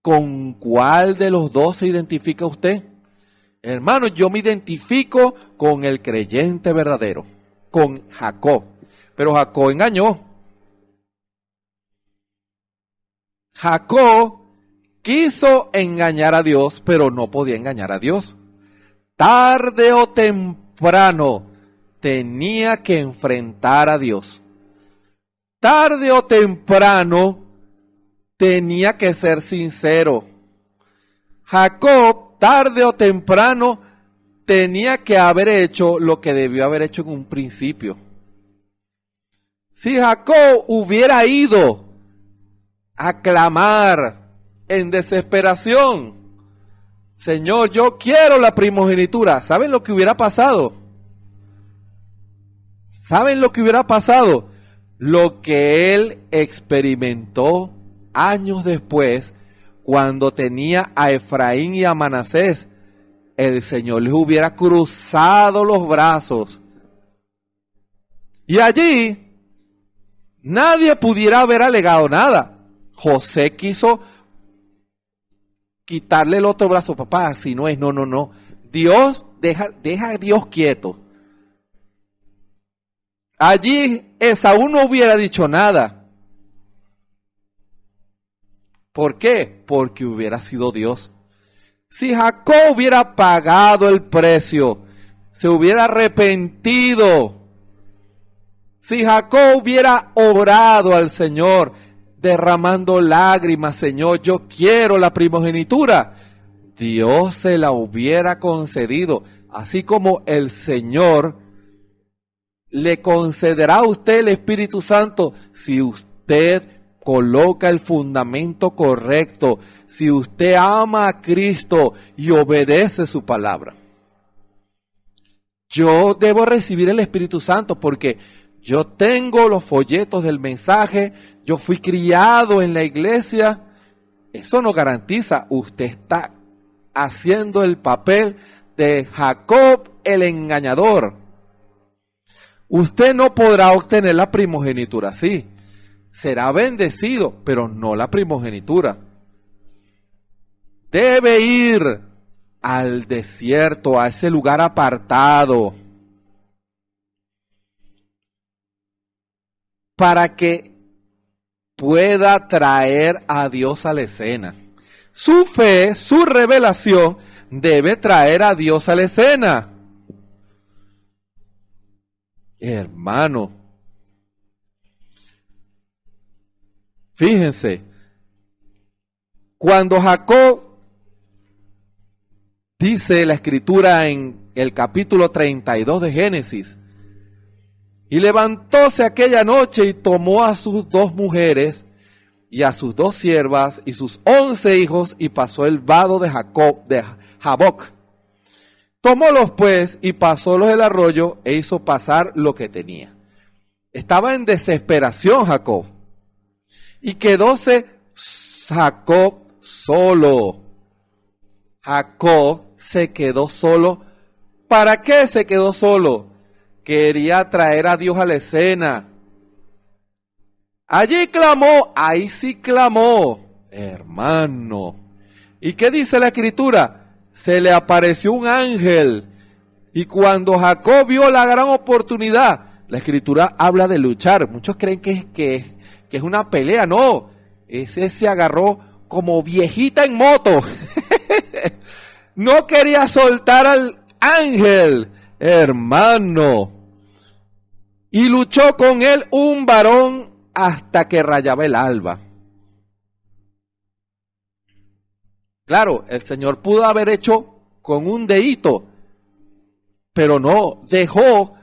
¿Con cuál de los dos se identifica usted? Hermano, yo me identifico con el creyente verdadero, con Jacob. Pero Jacob engañó. Jacob quiso engañar a Dios, pero no podía engañar a Dios. Tarde o temprano tenía que enfrentar a Dios. Tarde o temprano tenía que ser sincero. Jacob, tarde o temprano, tenía que haber hecho lo que debió haber hecho en un principio. Si Jacob hubiera ido a clamar en desesperación, Señor, yo quiero la primogenitura, ¿saben lo que hubiera pasado? ¿Saben lo que hubiera pasado? Lo que él experimentó años después, cuando tenía a Efraín y a Manasés. El Señor les hubiera cruzado los brazos. Y allí nadie pudiera haber alegado nada. José quiso quitarle el otro brazo, papá, si no es, no. Dios, deja a Dios quieto. Allí Esaú no hubiera dicho nada. ¿Por qué? Porque hubiera sido Dios. Si Jacob hubiera pagado el precio, se hubiera arrepentido. Si Jacob hubiera orado al Señor, derramando lágrimas, Señor, yo quiero la primogenitura, Dios se la hubiera concedido. Así como el Señor le concederá a usted el Espíritu Santo si usted coloca el fundamento correcto, si usted ama a Cristo y obedece su palabra. Yo debo recibir el Espíritu Santo porque yo tengo los folletos del mensaje, yo fui criado en la iglesia, eso no garantiza. Usted está haciendo el papel de Jacob el engañador. Usted no podrá obtener la primogenitura, sí. Será bendecido, pero no la primogenitura. Debe ir al desierto, a ese lugar apartado, para que pueda traer a Dios a la escena. Su fe, su revelación, debe traer a Dios a la escena. Hermano, fíjense, cuando Jacob, dice la escritura en el capítulo 32 de Génesis, y levantóse aquella noche y tomó a sus 2 mujeres y a sus 2 siervas y sus 11 hijos y pasó el vado de Jaboc. Tomólos pues y pasólos el arroyo e hizo pasar lo que tenía. Estaba en desesperación Jacob. Y quedóse Jacob solo. Jacob se quedó solo. ¿Para qué se quedó solo? Quería traer a Dios a la escena. Allí clamó, ahí sí clamó, hermano. ¿Y qué dice la escritura? Se le apareció un ángel. Y cuando Jacob vio la gran oportunidad, la escritura habla de luchar. Muchos creen que es una pelea. No, ese se agarró como viejita en moto. No quería soltar al ángel, hermano. Y luchó con él un varón hasta que rayaba el alba. Claro, el Señor pudo haber hecho con un dedito, pero no, dejó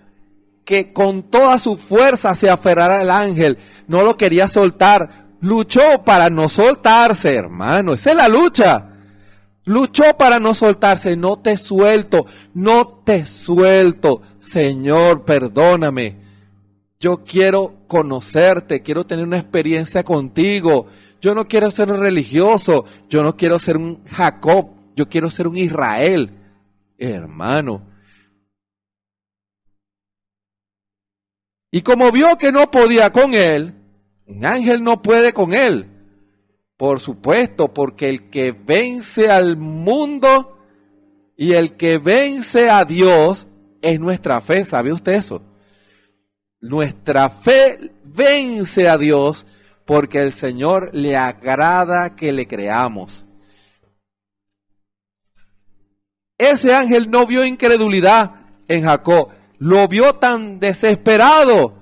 que con toda su fuerza se aferrara al ángel. No lo quería soltar. Luchó para no soltarse, hermano. Esa es la lucha. Luchó para no soltarse. No te suelto, no te suelto. Señor, perdóname. Yo quiero conocerte, quiero tener una experiencia contigo. Yo no quiero ser un religioso, yo no quiero ser un Jacob, yo quiero ser un Israel. Hermano. Y como vio que no podía con él, un ángel no puede con él. Por supuesto, porque el que vence al mundo y el que vence a Dios es nuestra fe. ¿Sabe usted eso? Nuestra fe vence a Dios porque el Señor le agrada que le creamos. Ese ángel no vio incredulidad en Jacob, lo vio tan desesperado.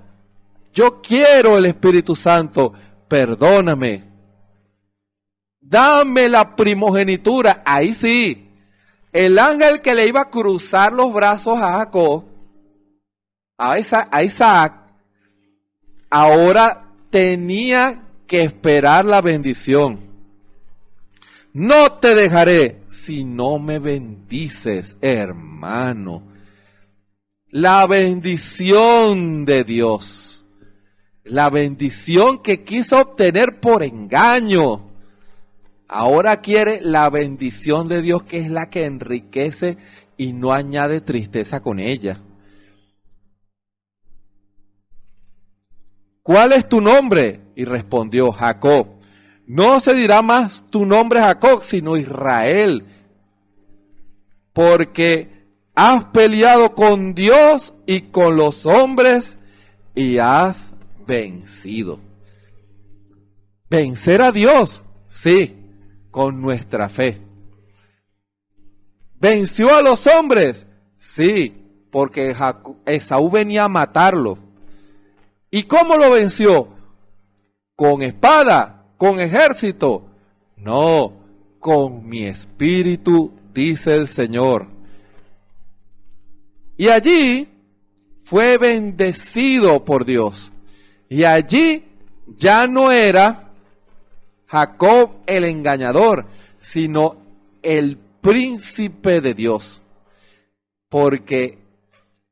Yo quiero el Espíritu Santo, perdóname. Dame la primogenitura. Ahí sí, el ángel que le iba a cruzar los brazos a Jacob, a Isaac, ahora tenía que esperar la bendición. No te dejaré si no me bendices, hermano. La bendición de Dios, la bendición que quiso obtener por engaño, ahora quiere la bendición de Dios, que es la que enriquece y no añade tristeza con ella. ¿Cuál es tu nombre? Y respondió Jacob. No se dirá más tu nombre Jacob, sino Israel, porque has peleado con Dios y con los hombres y has vencido. Vencer a Dios, sí, con nuestra fe. ¿Venció a los hombres? Sí, porque Esaú venía a matarlo. ¿Y cómo lo venció? ¿Con espada? ¿Con ejército? No, con mi espíritu, dice el Señor. Y allí fue bendecido por Dios. Y allí ya no era Jacob el engañador, sino el príncipe de Dios. Porque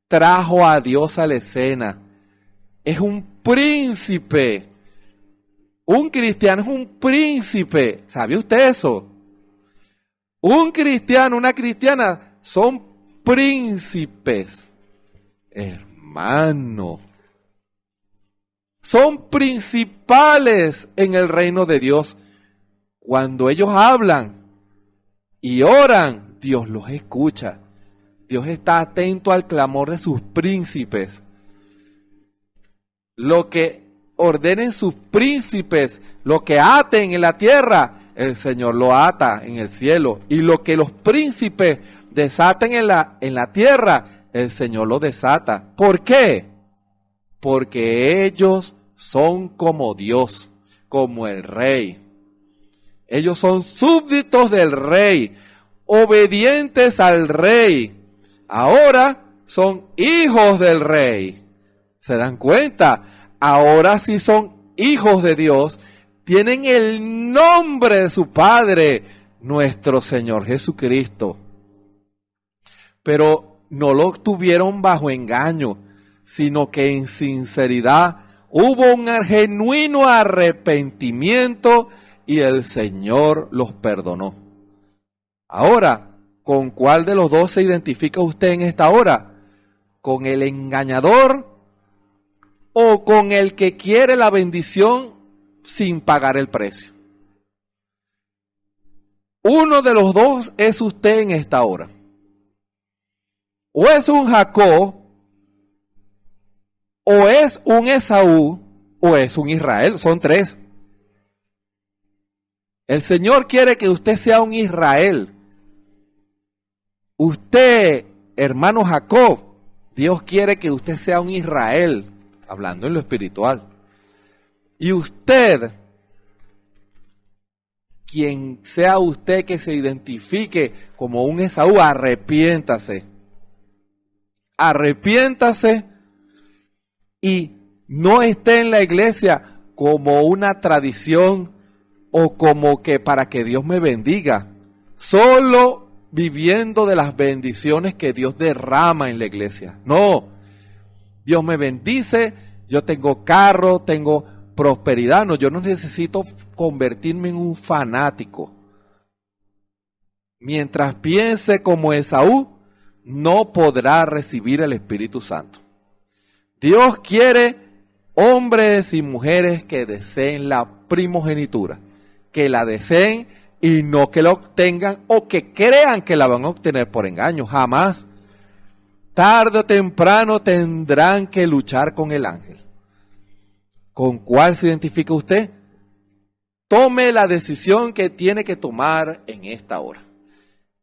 trajo a Dios a la escena. Es un príncipe Un cristiano es un príncipe. ¿Sabe usted eso? Un cristiano, una cristiana son príncipes. Hermano. Son principales en el reino de Dios. Cuando ellos hablan y oran, Dios los escucha. Dios está atento al clamor de sus príncipes. Lo que ordenen sus príncipes, lo que aten en la tierra, el Señor lo ata en el cielo. Y lo que los príncipes desaten en la tierra, el Señor lo desata. ¿Por qué? Porque ellos son como Dios, como el Rey. Ellos son súbditos del Rey, obedientes al Rey. Ahora son hijos del Rey. ¿Se dan cuenta? Ahora sí son hijos de Dios. Tienen el nombre de su Padre, nuestro Señor Jesucristo. Pero no lo tuvieron bajo engaño, sino que en sinceridad hubo un genuino arrepentimiento y el Señor los perdonó. Ahora, ¿con cuál de los dos se identifica usted en esta hora? ¿Con el engañador o con el que quiere la bendición sin pagar el precio? Uno de los dos es usted en esta hora. O es un Jacob, o es un Esaú, o es un Israel. Son tres. El Señor quiere que usted sea un Israel. Usted, hermano Jacob, Dios quiere que usted sea un Israel, hablando en lo espiritual. Y usted, quien sea usted que se identifique como un Esaú, arrepiéntase. Arrepiéntase y no esté en la iglesia como una tradición o como que para que Dios me bendiga. Solo viviendo de las bendiciones que Dios derrama en la iglesia. No, Dios me bendice, yo tengo carro, tengo prosperidad. No, yo no necesito convertirme en un fanático. Mientras piense como Esaú, no podrá recibir el Espíritu Santo. Dios quiere hombres y mujeres que deseen la primogenitura, que la deseen y no que la obtengan o que crean que la van a obtener por engaño. Jamás. Tarde o temprano tendrán que luchar con el ángel. ¿Con cuál se identifica usted? Tome la decisión que tiene que tomar en esta hora.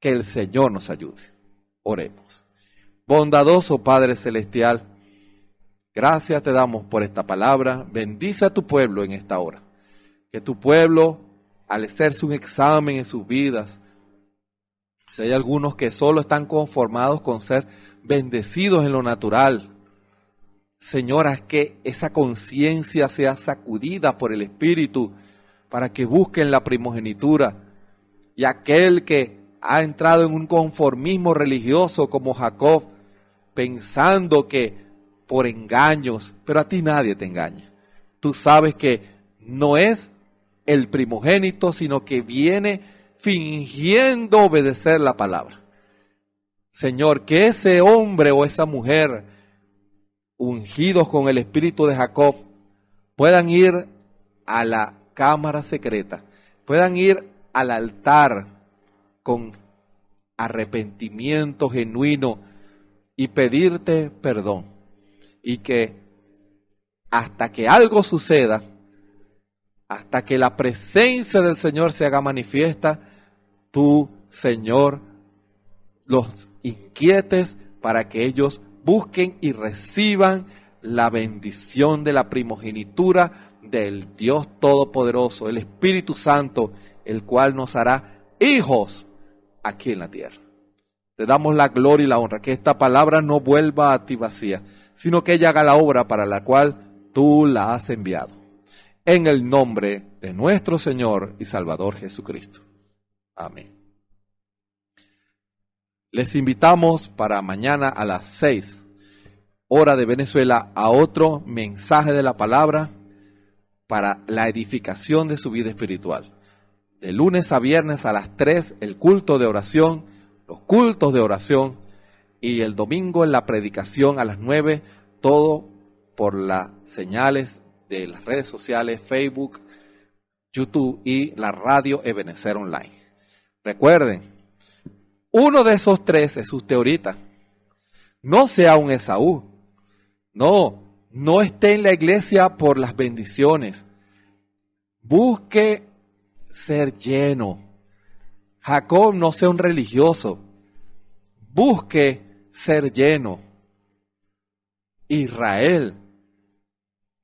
Que el Señor nos ayude. Oremos. Bondadoso Padre Celestial, gracias te damos por esta palabra. Bendice a tu pueblo en esta hora. Que tu pueblo, al hacerse un examen en sus vidas, si hay algunos que solo están conformados con ser bendecidos en lo natural, Señor, haz que esa conciencia sea sacudida por el Espíritu para que busquen la primogenitura. Y aquel que ha entrado en un conformismo religioso como Jacob, pensando que por engaños, pero a ti nadie te engaña. Tú sabes que no es el primogénito, sino que viene fingiendo obedecer la palabra. Señor, que ese hombre o esa mujer, ungidos con el espíritu de Jacob, puedan ir a la cámara secreta, puedan ir al altar con arrepentimiento genuino y pedirte perdón. Y que hasta que algo suceda, hasta que la presencia del Señor se haga manifiesta, tú, Señor, los inquietes para que ellos busquen y reciban la bendición de la primogenitura del Dios Todopoderoso, el Espíritu Santo, el cual nos hará hijos aquí en la tierra. Te damos la gloria y la honra, que esta palabra no vuelva a ti vacía, sino que ella haga la obra para la cual tú la has enviado. En el nombre de nuestro Señor y Salvador Jesucristo. Amén. Les invitamos para mañana a las 6, hora de Venezuela, a otro mensaje de la palabra. para la edificación de su vida espiritual. De lunes a viernes a las 3, el culto de oración, los cultos de oración, y el domingo en la predicación a las 9, todo por las señales de las redes sociales, Facebook, YouTube y la radio Ebenecer Online. Recuerden, uno de esos 3 es usted ahorita. No sea un Esaú. No esté en la iglesia por las bendiciones. Busque ser lleno. Jacob, no sea un religioso. Busque ser lleno. Israel,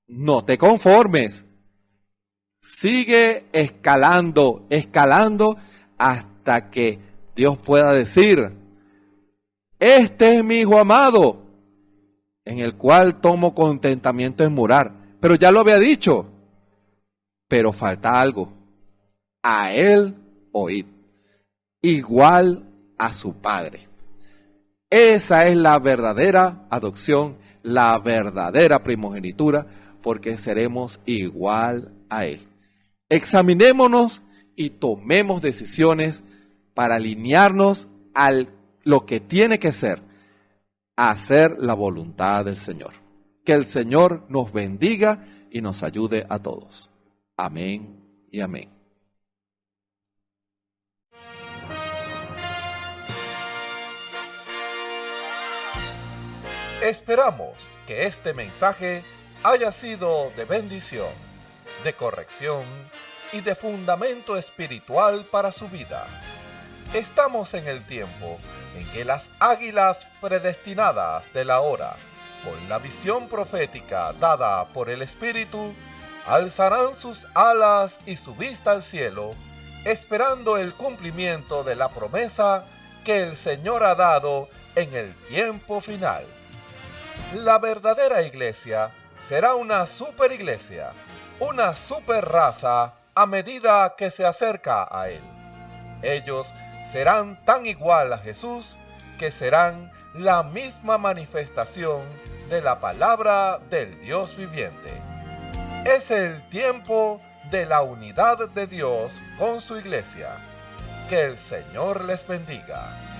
no te conformes. Sigue escalando hasta que Dios pueda decir: este es mi hijo amado, en el cual tomo contentamiento en morar. Pero ya lo había dicho. Pero falta algo. A él oíd, igual a su padre. Esa es la verdadera adopción, la verdadera primogenitura, porque seremos igual a él. Examinémonos y tomemos decisiones para alinearnos a lo que tiene que ser, hacer la voluntad del Señor. Que el Señor nos bendiga y nos ayude a todos. Amén y amén. Esperamos que este mensaje haya sido de bendición, de corrección y de fundamento espiritual para su vida. Estamos en el tiempo en que las águilas predestinadas de la hora, con la visión profética dada por el Espíritu, alzarán sus alas y su vista al cielo, esperando el cumplimiento de la promesa que el Señor ha dado en el tiempo final. La verdadera iglesia será una superiglesia, una super raza a medida que se acerca a Él. Ellos serán tan igual a Jesús que serán la misma manifestación de la palabra del Dios viviente. Es el tiempo de la unidad de Dios con su iglesia. Que el Señor les bendiga.